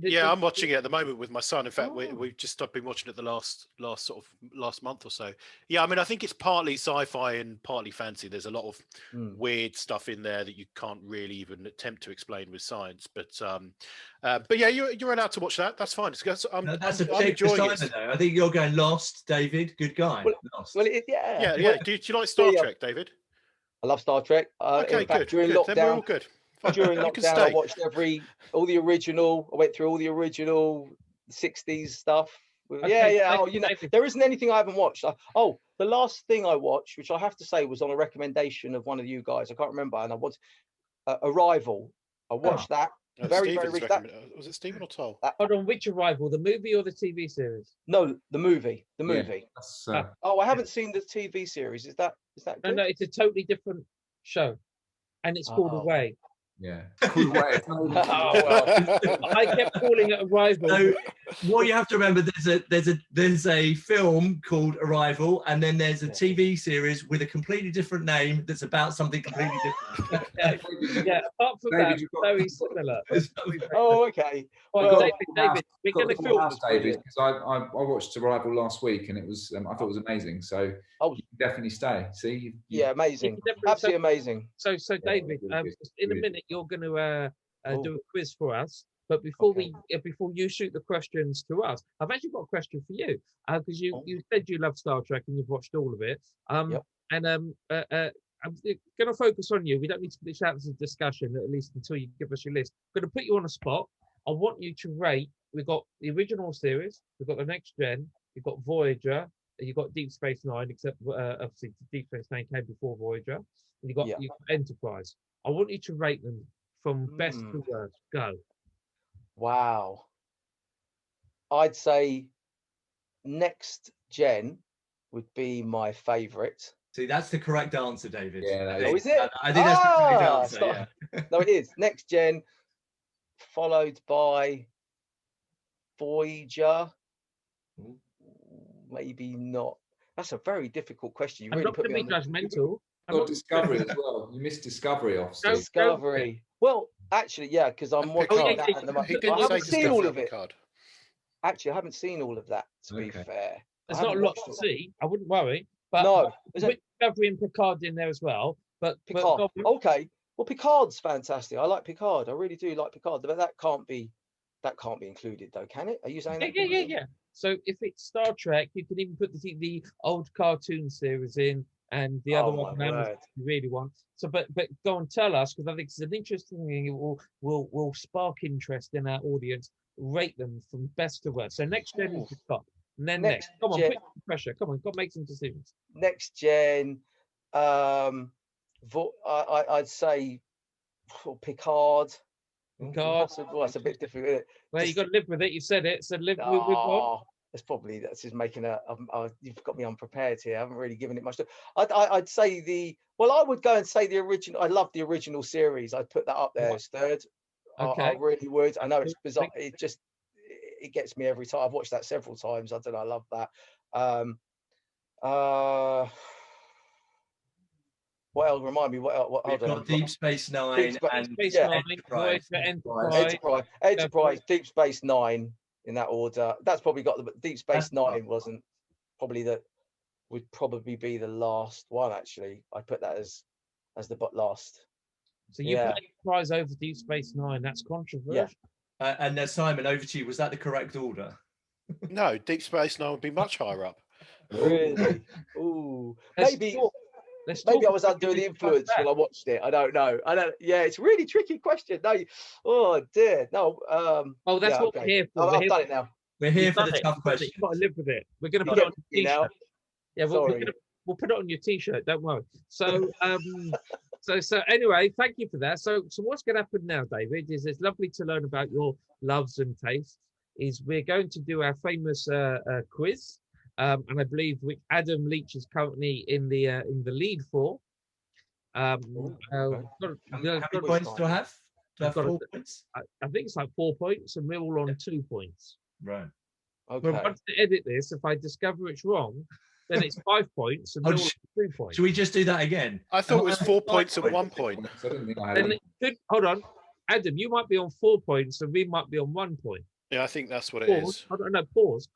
Speaker 1: Yeah, I'm watching it at the moment with my son. In fact, we've just been watching it the last month or so. Yeah, I mean, I think it's partly sci-fi and partly fantasy. There's a lot of weird stuff in there that you can't really even attempt to explain with science. But yeah, you're allowed to watch that. That's fine. I'm enjoying it.
Speaker 4: Though. I think you're going Lost, David. Good guy.
Speaker 6: Yeah.
Speaker 1: Do you like Star Trek, David?
Speaker 6: I love Star Trek.
Speaker 1: Okay, good.
Speaker 6: During
Speaker 1: lockdown,
Speaker 6: then we're
Speaker 1: all good.
Speaker 6: During lockdown, I watched all the original. I went through all the original 60s stuff. Oh, there isn't anything I haven't watched. The last thing I watched, which I have to say was on a recommendation of one of you guys. I can't remember, and I watched Arrival. I watched that. Very recent.
Speaker 1: Was it Stephen or Toll?
Speaker 3: Hold on, which Arrival? The movie or the TV series?
Speaker 6: No, the movie. The movie.
Speaker 5: Yeah,
Speaker 6: I haven't seen the TV series. Is that good?
Speaker 3: No, it's a totally different show, and it's called Away.
Speaker 5: Yeah.
Speaker 3: I kept calling it Arrival.
Speaker 4: So what you have to remember, there's a film called Arrival, and then there's a TV series with a completely different name that's about something completely different.
Speaker 3: Yeah, apart from David, that, very similar.
Speaker 6: Oh, okay.
Speaker 3: Well, David, we're going to film
Speaker 5: David, because I watched Arrival last week, and it was I thought it was amazing. So you can definitely stay. See,
Speaker 6: amazing, absolutely amazing.
Speaker 3: So David, in a minute you're going to do a quiz for us. But before you shoot the questions to us, I've actually got a question for you because you said you love Star Trek and you've watched all of it. And I'm going to focus on you. We don't need to put this out as a discussion, at least until you give us your list. I'm going to put you on a spot. I want you to rate. We've got the original series, we've got the Next Gen, we've got Voyager, you've got Deep Space Nine, except obviously Deep Space Nine came before Voyager, and you've got Enterprise. I want you to rate them from best to worst. Go.
Speaker 6: Wow. I'd say Next Gen would be my favourite.
Speaker 4: See, that's the correct answer, David.
Speaker 6: Yeah, is it?
Speaker 4: I think that's the correct answer.
Speaker 6: No, it is. Next Gen, followed by Voyager.
Speaker 4: Ooh.
Speaker 6: Maybe not. That's a very difficult question. You
Speaker 3: I'm
Speaker 6: really
Speaker 3: not
Speaker 6: put
Speaker 3: going
Speaker 6: me
Speaker 3: to
Speaker 6: on
Speaker 3: be
Speaker 6: the
Speaker 3: judgmental. I'm
Speaker 5: Got
Speaker 3: not
Speaker 5: Discovery as well. You missed Discovery off,
Speaker 3: Don't-
Speaker 5: Steve.
Speaker 6: Discovery. Well, actually, yeah, because I'm
Speaker 1: And
Speaker 6: watching
Speaker 1: Picard.
Speaker 6: that at the moment.
Speaker 1: He
Speaker 6: I
Speaker 1: didn't say
Speaker 6: haven't seen all
Speaker 1: Discovery
Speaker 6: of
Speaker 1: on
Speaker 6: it.
Speaker 1: Picard.
Speaker 6: Actually, I haven't seen all of that. To be
Speaker 5: Okay.
Speaker 6: fair,
Speaker 3: There's
Speaker 6: I
Speaker 3: not a
Speaker 6: haven't
Speaker 3: lot
Speaker 6: watched
Speaker 3: to
Speaker 6: all-
Speaker 3: see. I wouldn't worry. But
Speaker 6: No, is
Speaker 3: with
Speaker 6: it
Speaker 3: Discovery and Picard in there as well. But
Speaker 6: Picard?
Speaker 3: go on.
Speaker 6: Okay. Well, Picard's fantastic. I like Picard. I really do like Picard. But that can't be included, though, can it? Are you saying that?
Speaker 3: Yeah. So if it's Star Trek, you can even put the old cartoon series in, and the other
Speaker 6: Oh,
Speaker 3: one
Speaker 6: my
Speaker 3: on Amazon
Speaker 6: word.
Speaker 3: if you really want. So, but go and tell us, because I think it's an interesting thing. It will spark interest in our audience. Rate them from best to worst. So next gen is the top, and then next. Come on,
Speaker 6: gen.
Speaker 3: put some pressure. Come on, got to make some decisions.
Speaker 6: Next gen. I'd say Picard.
Speaker 3: Picard.
Speaker 6: Possible. That's a bit difficult. Isn't it?
Speaker 3: Well, you got to live with it. You said it. So live with what?
Speaker 6: Oh, that's just making you've got me unprepared here. I haven't really given it much. I'd say I would go and say the original. I love the original series. I'd put that up there as third.
Speaker 3: Okay.
Speaker 6: I really would. I know it's bizarre. It gets me every time. I've watched that several times. I don't know. I love that. Well, remind me what
Speaker 4: We've got Deep Space Nine
Speaker 6: Deep Space-
Speaker 4: and
Speaker 3: Space
Speaker 6: yeah.
Speaker 3: Nine,
Speaker 4: Enterprise.
Speaker 6: Enterprise, Deep Space Nine in that order. That's probably got the Deep Space
Speaker 4: That's
Speaker 6: Nine wasn't probably would probably be the last one. Actually, I put that as the last.
Speaker 3: So you
Speaker 6: Yeah.
Speaker 3: put Enterprise over Deep Space Nine. That's controversial.
Speaker 4: And Simon, over to you. Was that the correct order?
Speaker 1: No, Deep Space Nine would be much higher up.
Speaker 6: Really? Ooh,
Speaker 3: Let's
Speaker 6: maybe.
Speaker 3: talk- let's
Speaker 6: Maybe
Speaker 3: talk
Speaker 6: I was
Speaker 3: about
Speaker 6: under the
Speaker 3: this
Speaker 6: influence
Speaker 3: back.
Speaker 6: when I watched it. I don't know. Yeah, it's a really tricky question. No, oh dear. No.
Speaker 3: Oh, that's
Speaker 6: yeah,
Speaker 3: what
Speaker 6: okay.
Speaker 3: we're here for.
Speaker 6: I've done it now.
Speaker 4: We're here
Speaker 3: You've
Speaker 4: for
Speaker 3: done
Speaker 4: the
Speaker 3: it.
Speaker 4: tough
Speaker 3: You've done it.
Speaker 4: questions.
Speaker 3: You've got to live with it. We're going to
Speaker 6: You
Speaker 3: put it
Speaker 6: get
Speaker 3: on
Speaker 6: me
Speaker 3: your
Speaker 6: now?
Speaker 3: t-shirt. Yeah,
Speaker 6: Sorry.
Speaker 3: we'll put it on your t-shirt. Don't worry. So, so anyway, thank you for that. So what's going to happen now, David? Is it's lovely to learn about your loves and tastes. Is we're going to do our famous quiz, and I believe which Adam Leach is currently in the lead for.
Speaker 4: How many points do I have? Do I have 4 points?
Speaker 3: I think it's like 4 points, and we're all on 2 points.
Speaker 4: Right.
Speaker 6: Okay.
Speaker 3: But once to edit this, if I discover it's wrong, then it's 5 points and we're all on 2 points.
Speaker 4: Should we just do that again?
Speaker 1: I thought it was 4
Speaker 4: 5
Speaker 1: points and 1 point.
Speaker 5: I didn't think I had
Speaker 3: Then
Speaker 5: any.
Speaker 3: it could, hold on, Adam, you might be on 4 points and we might be on 1 point.
Speaker 1: Yeah, I think that's what it
Speaker 3: Pause.
Speaker 1: is.
Speaker 3: I don't know. Pause.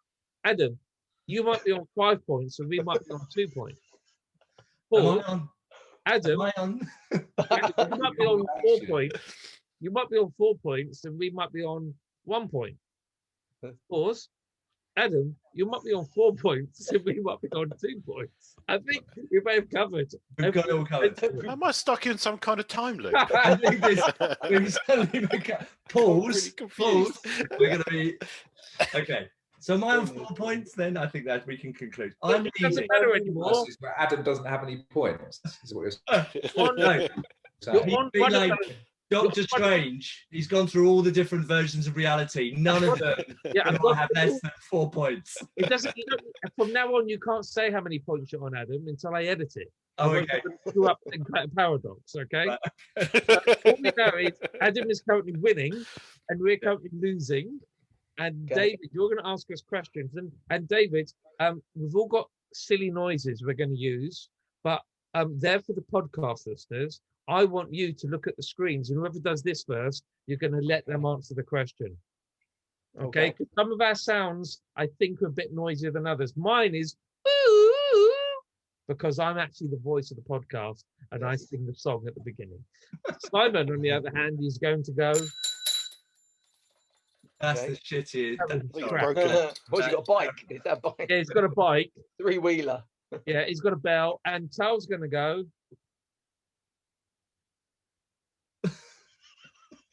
Speaker 3: Adam, you might be on 5 points and we might be on 2 points.
Speaker 4: Am
Speaker 3: Pause.
Speaker 4: I on?
Speaker 3: Adam,
Speaker 4: Am I on?
Speaker 3: Adam, you might be on 4 points. You might be on 4 points and we might be on 1 point. Pause. Adam, you might be on 4 points and we might be on 2 points. I think we may have covered.
Speaker 4: We've got it all covered.
Speaker 1: Am I stuck in some kind of time loop?
Speaker 4: I think this. We've suddenly pause.
Speaker 1: really
Speaker 4: Pause.
Speaker 1: confused.
Speaker 4: We're going to be okay. So am I on 4 points? Then I think that we can conclude. I'm
Speaker 3: It doesn't
Speaker 4: leading.
Speaker 3: matter anymore.
Speaker 5: This is where Adam doesn't have any points. Is what you're
Speaker 3: On,
Speaker 4: No,
Speaker 3: you're
Speaker 5: saying.
Speaker 3: on
Speaker 4: Be
Speaker 3: one of
Speaker 4: like
Speaker 3: those-
Speaker 4: Doctor
Speaker 3: You're-
Speaker 4: Strange. He's gone through all the different versions of reality. None of them
Speaker 3: Yeah, I've
Speaker 4: will
Speaker 3: got-
Speaker 4: have less than 4 points.
Speaker 3: It doesn't. You don't, from now on, you can't say how many points you're on, Adam, until I edit it.
Speaker 4: Oh,
Speaker 3: Otherwise,
Speaker 4: okay.
Speaker 3: I'm gonna screw up in paradox. Okay.
Speaker 4: Right.
Speaker 3: All we know is Adam is currently winning, and we're currently losing. And
Speaker 6: Okay.
Speaker 3: David, you're going to ask us questions. And David, we've all got silly noises we're going to use, but they're for the podcast listeners. I want you to look at the screens, and whoever does this first, you're going to let them answer the question. Okay?
Speaker 6: Okay.
Speaker 3: 'Cause some of our sounds, I think, are a bit noisier than others. Mine is "Ooh," because I'm actually the voice of the podcast, and I sing the song at the beginning. Simon, on the other hand, is going to go.
Speaker 4: That's
Speaker 6: Okay.
Speaker 4: the shitty.
Speaker 3: That was
Speaker 1: Think
Speaker 3: crap.
Speaker 1: broken it.
Speaker 6: What's he got? A bike? Is that a bike?
Speaker 3: Yeah, he's got a bike.
Speaker 6: 3-wheeler.
Speaker 3: Yeah, he's got a bell, and Tal's going to go.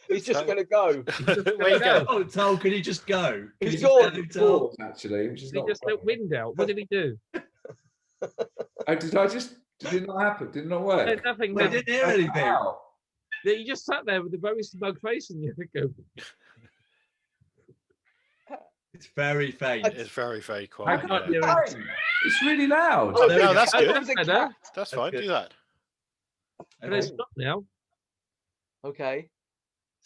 Speaker 6: He's just going to go.
Speaker 1: Where you go?
Speaker 4: Oh, Tal, can you just go? Can
Speaker 6: He's
Speaker 4: you just
Speaker 6: gone.
Speaker 4: go, Tal?
Speaker 5: Pause, actually, which is
Speaker 3: He
Speaker 5: not.
Speaker 3: just let wind out. What did he do?
Speaker 5: Did it not happen? Did it not work?
Speaker 3: There's nothing.
Speaker 4: We
Speaker 3: There.
Speaker 4: didn't hear anything.
Speaker 5: Wow.
Speaker 3: You just sat there with a very smug face, and you go.
Speaker 4: It's very faint.
Speaker 1: It's very, very
Speaker 3: I
Speaker 1: quiet.
Speaker 3: can't
Speaker 1: yeah.
Speaker 3: hear it.
Speaker 5: Hey, it's really loud.
Speaker 6: Oh,
Speaker 4: There we
Speaker 1: No,
Speaker 4: go.
Speaker 1: that's
Speaker 6: Oh,
Speaker 1: good.
Speaker 6: that was a
Speaker 3: Better.
Speaker 6: cat.
Speaker 1: That's fine.
Speaker 4: good.
Speaker 1: Do that.
Speaker 3: But it's stopped now.
Speaker 6: Okay.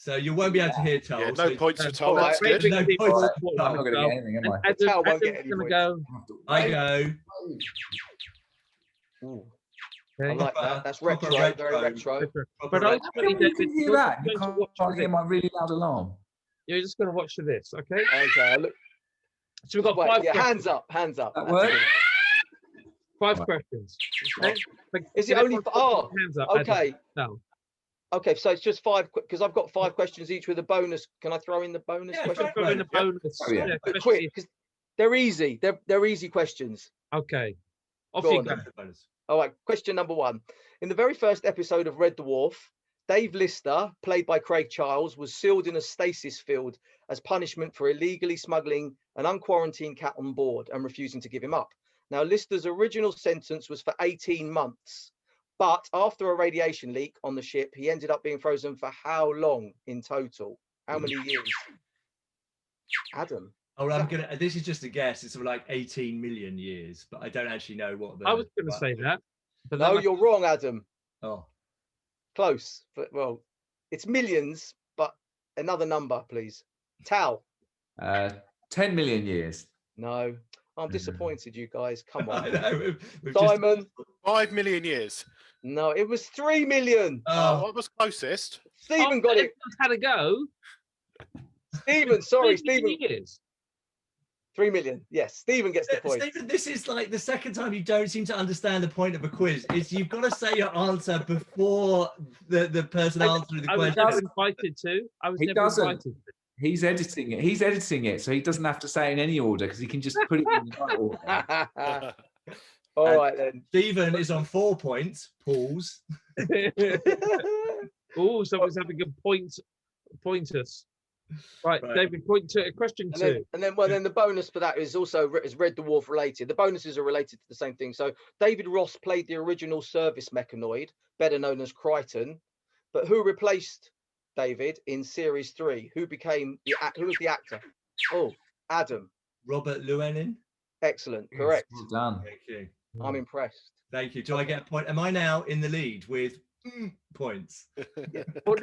Speaker 4: So you won't be able to hear Toll.
Speaker 1: Yeah, no
Speaker 4: so
Speaker 1: points for
Speaker 3: All
Speaker 1: Tom.
Speaker 3: right,
Speaker 1: That's
Speaker 3: great
Speaker 1: good.
Speaker 4: No
Speaker 3: victory
Speaker 4: points.
Speaker 3: for
Speaker 5: I'm
Speaker 3: Portland.
Speaker 5: not going to get anything, am I?
Speaker 3: Adam,
Speaker 6: Tal won't get
Speaker 3: Adam's
Speaker 6: any
Speaker 3: gonna
Speaker 6: points.
Speaker 3: go.
Speaker 4: I go.
Speaker 6: Ooh, I
Speaker 3: Okay.
Speaker 6: like that. That's
Speaker 4: Proper
Speaker 6: retro, very retro.
Speaker 3: But
Speaker 4: Proper
Speaker 3: ultimately,
Speaker 5: You
Speaker 3: David,
Speaker 5: can hear
Speaker 3: you're
Speaker 5: that.
Speaker 3: just
Speaker 5: You
Speaker 3: going to
Speaker 5: can't
Speaker 3: watch for
Speaker 5: hear
Speaker 3: this.
Speaker 5: my really loud alarm.
Speaker 3: You're just going to watch for this, okay?
Speaker 6: Okay, I look.
Speaker 3: So we've got
Speaker 6: Wait,
Speaker 3: five
Speaker 6: yeah,
Speaker 3: questions.
Speaker 6: hands up.
Speaker 5: That
Speaker 6: That's
Speaker 5: work?
Speaker 6: good.
Speaker 3: Five
Speaker 5: Right.
Speaker 3: questions. Okay?
Speaker 6: Is it
Speaker 3: Can
Speaker 6: only
Speaker 3: everyone put
Speaker 6: oh,
Speaker 3: their hands up?
Speaker 6: okay.
Speaker 3: No.
Speaker 6: Okay, so it's just five because I've got 5 questions each with a bonus. Can I throw in the bonus
Speaker 4: Yeah,
Speaker 6: question?
Speaker 3: Throw in a
Speaker 1: Yep.
Speaker 3: bonus.
Speaker 5: Oh, yeah.
Speaker 3: Yeah,
Speaker 6: Quick,
Speaker 3: especially-
Speaker 6: because they're easy. They're easy questions.
Speaker 3: Okay. Off
Speaker 6: Go
Speaker 3: you
Speaker 6: on
Speaker 3: go.
Speaker 6: then. All right, question number 1. In the very first episode of Red Dwarf, Dave Lister, played by Craig Charles, was sealed in a stasis field as punishment for illegally smuggling an unquarantined cat on board and refusing to give him up. Now, Lister's original sentence was for 18 months, but after a radiation leak on the ship, he ended up being frozen for how long in total? How many years? Adam?
Speaker 4: Oh, well, I'm gonna. This is just a guess. It's like 18 million years, but I don't actually know what the.
Speaker 3: I was going to say that. But
Speaker 6: No,
Speaker 3: then I-
Speaker 6: you're wrong, Adam.
Speaker 4: Oh,
Speaker 6: Close, but well, it's millions, but another number, please. Tal?
Speaker 5: 10 million years.
Speaker 6: No, I'm disappointed, you guys. Come on.
Speaker 4: I know. we've just-
Speaker 6: Simon?
Speaker 1: 5 million years.
Speaker 6: No, it was 3 million.
Speaker 1: Oh,
Speaker 4: Oh,
Speaker 1: what was closest?
Speaker 6: Stephen got it.
Speaker 3: Everyone's had a go.
Speaker 6: Stephen, sorry,
Speaker 3: 3
Speaker 6: Stephen.
Speaker 3: years.
Speaker 6: 3 million. Yes, Stephen gets the point.
Speaker 4: Stephen, this is like the second time you don't seem to understand the point of a quiz. Is you've got to say your answer before the person answering the
Speaker 3: I was
Speaker 4: question.
Speaker 3: never invited to. I was
Speaker 5: He
Speaker 3: never
Speaker 5: doesn't.
Speaker 3: invited.
Speaker 5: He's editing it. He's editing it, so he doesn't have to say it in any order because he can just put it in the right order.
Speaker 6: All right then.
Speaker 4: Stephen is on 4 points. Pause.
Speaker 3: Oh, someone's having a pointers. Right,
Speaker 4: Right.
Speaker 3: David, point to question 2.
Speaker 6: And then the bonus for that is also is Red Dwarf related. The bonuses are related to the same thing. So David Ross played the original service mechanoid, better known as Crichton, but who replaced David in series 3? Who was the actor? Oh, Adam.
Speaker 4: Robert Llewellyn.
Speaker 6: Excellent. Correct.
Speaker 5: Well done.
Speaker 4: Thank you.
Speaker 6: I'm impressed.
Speaker 4: Thank you. Do I get a point? Am I now in the lead with points?
Speaker 3: What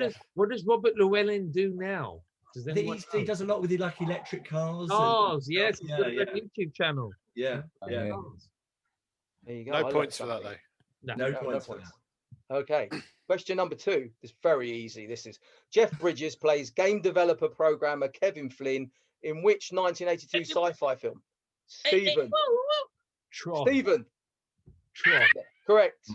Speaker 3: does Robert Llewellyn do now? Does
Speaker 4: I think
Speaker 3: anyone
Speaker 4: he
Speaker 3: know?
Speaker 4: does a lot with the like electric cars.
Speaker 3: Cars, yes, he's
Speaker 4: Yeah,
Speaker 3: got a
Speaker 4: yeah.
Speaker 3: YouTube channel.
Speaker 4: Yeah, yeah.
Speaker 5: Yeah.
Speaker 3: Cars.
Speaker 6: There you go. I
Speaker 1: No
Speaker 6: learned
Speaker 1: points for that,
Speaker 6: something.
Speaker 1: though.
Speaker 4: No
Speaker 6: No
Speaker 4: points for
Speaker 6: points.
Speaker 4: that.
Speaker 6: Okay. Question number 2. This is very easy. This is Jeff Bridges plays game developer programmer Kevin Flynn in which 1982 sci-fi film? Stephen.
Speaker 3: Tron.
Speaker 6: Stephen.
Speaker 3: Tron.
Speaker 6: Correct.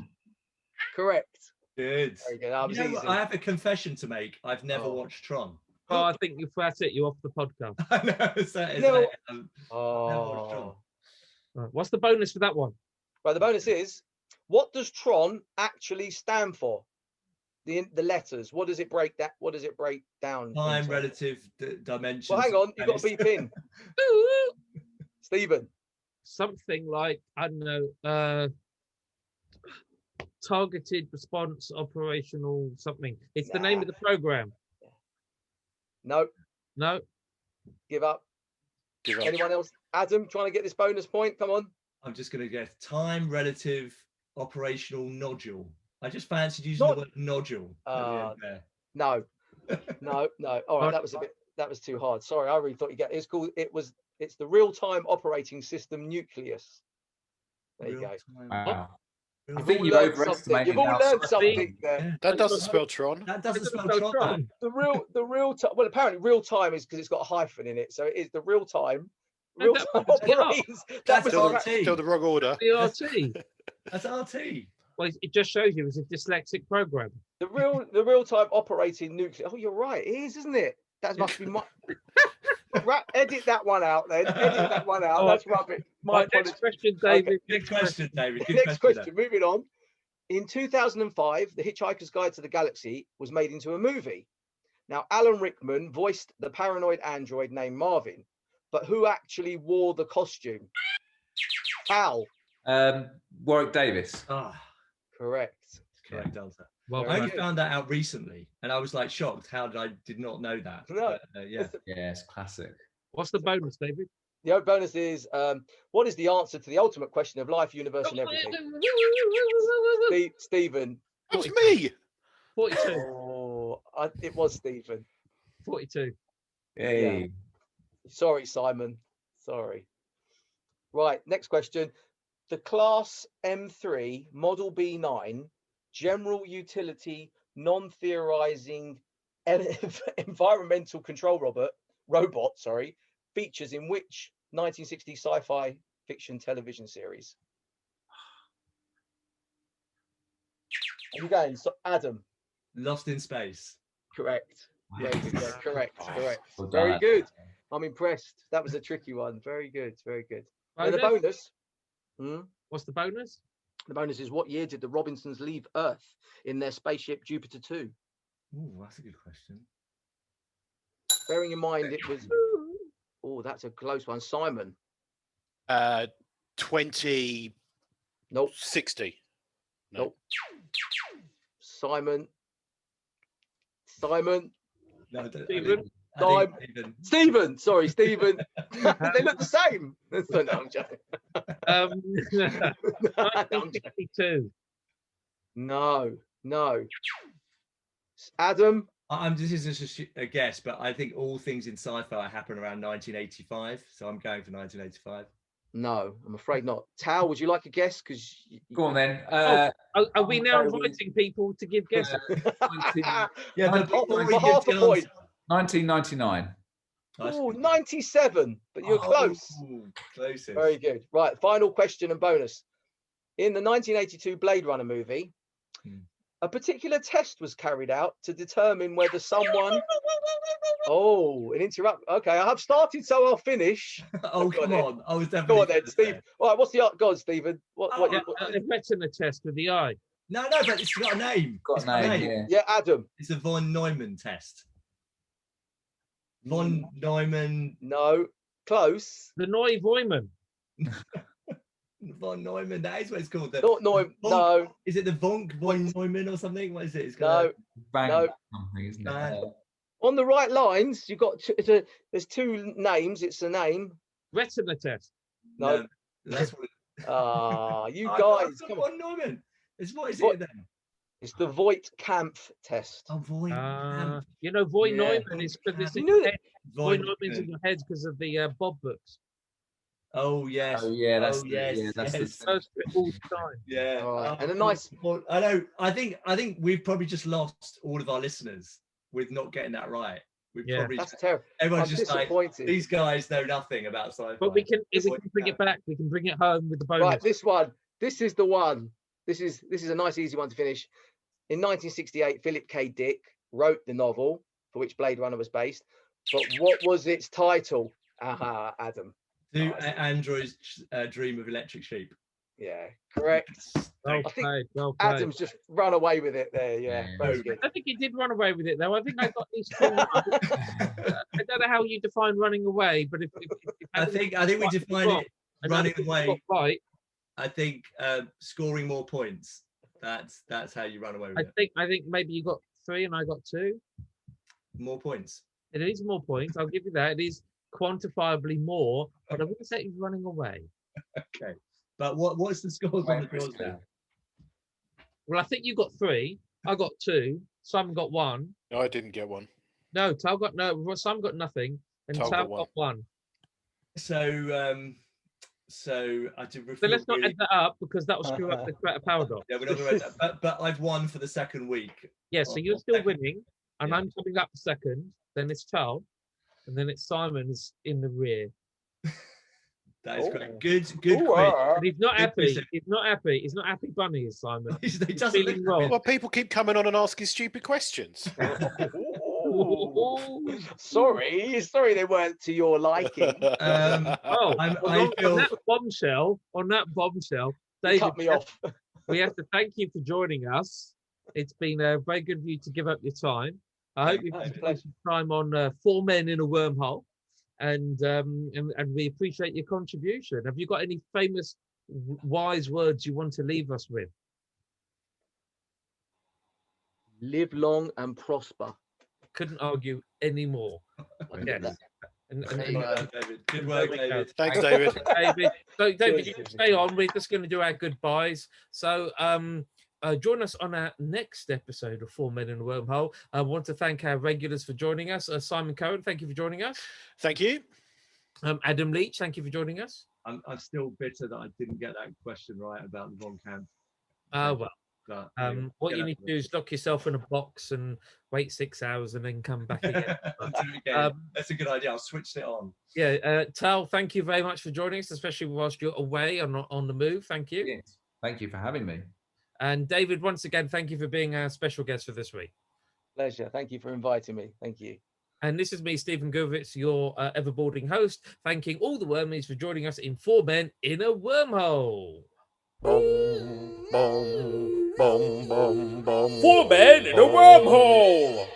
Speaker 6: Correct.
Speaker 4: Good.
Speaker 6: Very good. That was
Speaker 4: You know,
Speaker 6: easy.
Speaker 4: I have a confession to make. I've never
Speaker 6: Oh.
Speaker 4: watched Tron.
Speaker 3: Oh, I think that's it. You're off the podcast.
Speaker 4: I know. So it's
Speaker 6: No.
Speaker 4: never watched Tron.
Speaker 6: Oh.
Speaker 3: Right, what's the bonus for that one?
Speaker 6: Right. The bonus is, what does Tron actually stand for? The letters. What does it break that? What does it break down?
Speaker 4: Time,
Speaker 6: into?
Speaker 4: relative dimensions.
Speaker 6: Well, hang on. You've got to beep in. Stephen.
Speaker 3: Something like, I don't know, targeted response operational something. It's the name of the program.
Speaker 6: No.
Speaker 3: No?
Speaker 6: Give up.
Speaker 1: Give up.
Speaker 6: Anyone else? Adam, trying to get this bonus point. Come on.
Speaker 4: I'm just going to guess time, relative, operational nodule. I just fancied using the word nodule. at the end there.
Speaker 6: No. No. All right. That was too hard. Sorry. I really thought you get it's the real-time operating system nucleus. There you go.
Speaker 4: Real-time-
Speaker 5: Wow. I
Speaker 6: You've
Speaker 5: think
Speaker 6: all
Speaker 5: you've
Speaker 6: learned something.
Speaker 5: overestimated
Speaker 6: You've all
Speaker 5: how
Speaker 6: learned
Speaker 5: sweaty-
Speaker 6: something there.
Speaker 1: That doesn't spell Tron.
Speaker 4: That doesn't spell
Speaker 3: Spell
Speaker 4: Tron.
Speaker 3: Tron.
Speaker 6: The real time. Well, apparently real time is because it's got a hyphen in it, so it is the real time.
Speaker 3: No,
Speaker 6: Real
Speaker 3: that
Speaker 6: time
Speaker 3: was not.
Speaker 6: operations. That
Speaker 4: That's
Speaker 6: was
Speaker 4: all
Speaker 6: a-
Speaker 4: RT.
Speaker 1: Still the wrong order.
Speaker 3: BRT.
Speaker 4: That's RT.
Speaker 3: Well, it just shows you it's a dyslexic program.
Speaker 6: the real time operating nuclear. Oh, you're right. It is, isn't it? That must be my. Edit that one out then. Edit that one out.
Speaker 3: Oh,
Speaker 6: That's rubbish. My
Speaker 3: Right, next
Speaker 6: apologies.
Speaker 3: question, David.
Speaker 4: Good question, David. Good
Speaker 6: Next
Speaker 4: question.
Speaker 6: question. Moving on. In 2005, The Hitchhiker's Guide to the Galaxy was made into a movie. Now, Alan Rickman voiced the paranoid android named Marvin, but who actually wore the costume? Al.
Speaker 5: Warwick Davis.
Speaker 4: Ah,
Speaker 6: Correct.
Speaker 4: correct answer.
Speaker 3: Well,
Speaker 4: I only
Speaker 6: good.
Speaker 4: found that out recently, and I was like shocked. How did not know that?
Speaker 6: No.
Speaker 4: But, yeah.
Speaker 5: Yeah, it's classic.
Speaker 3: what's the bonus, David?
Speaker 6: The bonus is, what is the answer to the ultimate question of life, universe, and everything? Stephen.
Speaker 1: That's me.
Speaker 3: 42.
Speaker 6: Oh, it was Stephen.
Speaker 3: 42.
Speaker 5: Hey.
Speaker 6: Sorry, Simon. Sorry. Right, next question. The Class M3 Model B9 General Utility Non-Theorizing Environmental Control Robot, features in which 1960 sci-fi fiction television series? Are you going? So, Adam.
Speaker 4: Lost in Space.
Speaker 6: Correct. Very good. Yeah, correct. Correct.
Speaker 5: Well done,
Speaker 6: Very
Speaker 5: Adam.
Speaker 6: good. I'm impressed. That was a tricky one. Very good. Very good. And the bonus.
Speaker 3: What's the bonus?
Speaker 6: The bonus is, what year did the Robinsons leave Earth in their spaceship Jupiter 2?
Speaker 4: Oh, that's a good question.
Speaker 6: Bearing in mind it was. Oh, that's a close one. Simon.
Speaker 1: 20.
Speaker 6: Nope.
Speaker 1: 60. No.
Speaker 6: Nope. Simon. Simon.
Speaker 4: No,
Speaker 3: Stephen.
Speaker 6: Stephen. Sorry, Stephen. They look the same. No, I'm joking.
Speaker 3: 1962.
Speaker 6: No. Adam.
Speaker 4: This is just a guess, but I think all things in sci-fi happen around 1985, so I'm going for 1985.
Speaker 6: No, I'm afraid not. Tao, would you like a guess? Because
Speaker 5: Go on then.
Speaker 3: Are we now inviting people to give guesses?
Speaker 4: Yeah, but
Speaker 6: for half a point.
Speaker 5: 1999.
Speaker 6: Oh, 97, but you're close.
Speaker 4: Closest.
Speaker 6: Very good. Right, final question and bonus. In the 1982 Blade Runner movie, a particular test was carried out to determine whether someone... Oh, an interrupt. Okay, I have started, so I'll finish.
Speaker 4: Oh, come on. I was definitely...
Speaker 6: Go on then, Steve. All right, what's the... Go on, Stephen.
Speaker 3: A retina test with the eye.
Speaker 4: No, but it's got a name.
Speaker 5: Got a name,
Speaker 6: yeah, Adam.
Speaker 4: It's a von Neumann test. Von Neumann.
Speaker 6: No, close.
Speaker 3: The Neumann.
Speaker 4: Von Neumann, that is what it's called.
Speaker 6: Not Neumann. No.
Speaker 4: Is it the von Neumann or something? What is it? It's
Speaker 6: no.
Speaker 5: No. Something, isn't it?
Speaker 6: On the right lines, you've got there's two names. It's a name.
Speaker 3: Retina test.
Speaker 6: No.
Speaker 4: That's what.
Speaker 6: You guys.
Speaker 4: Come on, Neumann. What is it then?
Speaker 6: It's the Voigt-Kampf test.
Speaker 4: Oh, Voigt-Kampf.
Speaker 3: You know, Voigt Neumann is because this in your head. Voigt Neumann's in your head because of the Bob books.
Speaker 4: Oh yes.
Speaker 5: Oh yeah. That's
Speaker 3: That's the first bit all the time.
Speaker 4: Yeah.
Speaker 6: Right. And a nice.
Speaker 4: Well, I know. I think we've probably just lost all of our listeners with not getting that right.
Speaker 6: That's terrible.
Speaker 4: Everyone's just like, these guys know nothing about sci-fi.
Speaker 3: But if we can bring it back, we can bring it home with the bonus.
Speaker 6: Right, this one. This is the one. This is a nice, easy one to finish. In 1968, Philip K. Dick wrote the novel for which Blade Runner was based. But what was its title? Adam.
Speaker 4: Do androids dream of electric sheep?
Speaker 6: Yeah, correct.
Speaker 3: Well played.
Speaker 6: Adam's just run away with it there. Yeah, very good.
Speaker 3: I think he did run away with it, though. I think I got these two. I don't know how you define running away, but if
Speaker 4: I think we define it running away.
Speaker 3: Right.
Speaker 4: I think scoring more points. That's how you run away with
Speaker 3: it. I think maybe you got 3 and I got 2.
Speaker 4: More points.
Speaker 3: It is more points. I'll give you that. It is quantifiably more, but I wouldn't say he's running away.
Speaker 4: Okay. But what's the scores on the draws now?
Speaker 3: Well, I think you got 3. I got 2. Simon got 1.
Speaker 1: No, I didn't get one.
Speaker 3: No, Tal got no. Simon got nothing, and Tal got 1.
Speaker 4: So I did.
Speaker 3: So let's not add that up because that will screw up the paradox.
Speaker 4: Yeah, we're not going to add that. But I've won for the second week.
Speaker 3: Yeah, so you're still winning, and I'm coming up second. Then it's Tal, and then it's Simon's in the rear.
Speaker 4: That is great. Good quiz.
Speaker 3: But he's not happy. He's not happy. He's not happy bunny, is Simon.
Speaker 4: He doesn't feeling
Speaker 3: wrong.
Speaker 1: Well, people keep coming on and asking stupid questions.
Speaker 6: Sorry, they weren't to your liking.
Speaker 3: On that bombshell, David,
Speaker 6: cut me off.
Speaker 3: We have to thank you for joining us. It's been very good of you to give up your time. I hope you've spent some time on 4 Men in a Wormhole, and we appreciate your contribution. Have you got any famous wise words you want to leave us with?
Speaker 6: Live long and prosper.
Speaker 3: Couldn't argue anymore. Yes.
Speaker 4: David. Good work, David.
Speaker 1: Thanks, David.
Speaker 3: So, David, you can stay on. We're just going to do our goodbyes. So, join us on our next episode of Four Men in a Wormhole. I want to thank our regulars for joining us. Simon Cohen, thank you for joining us.
Speaker 1: Thank you.
Speaker 3: Adam Leach, thank you for joining us.
Speaker 4: I'm still bitter that I didn't get that question right about the Von Camp.
Speaker 3: Well. What you need to do is lock yourself in a box and wait 6 hours and then come back again.
Speaker 4: That's a good idea. I'll switch it on.
Speaker 3: Yeah, Tal, thank you very much for joining us, especially whilst you're away on the move. Thank you.
Speaker 5: Yes. Thank you for having me.
Speaker 3: And David, once again, thank you for being our special guest for this week.
Speaker 6: Pleasure. Thank you for inviting me. Thank you.
Speaker 3: And this is me, Stephen Govitz, your everboarding host, thanking all the Wormies for joining us in Four Men in a Wormhole.
Speaker 2: Boom, boom, boom, boom, boom. 4 Men in a Wormhole!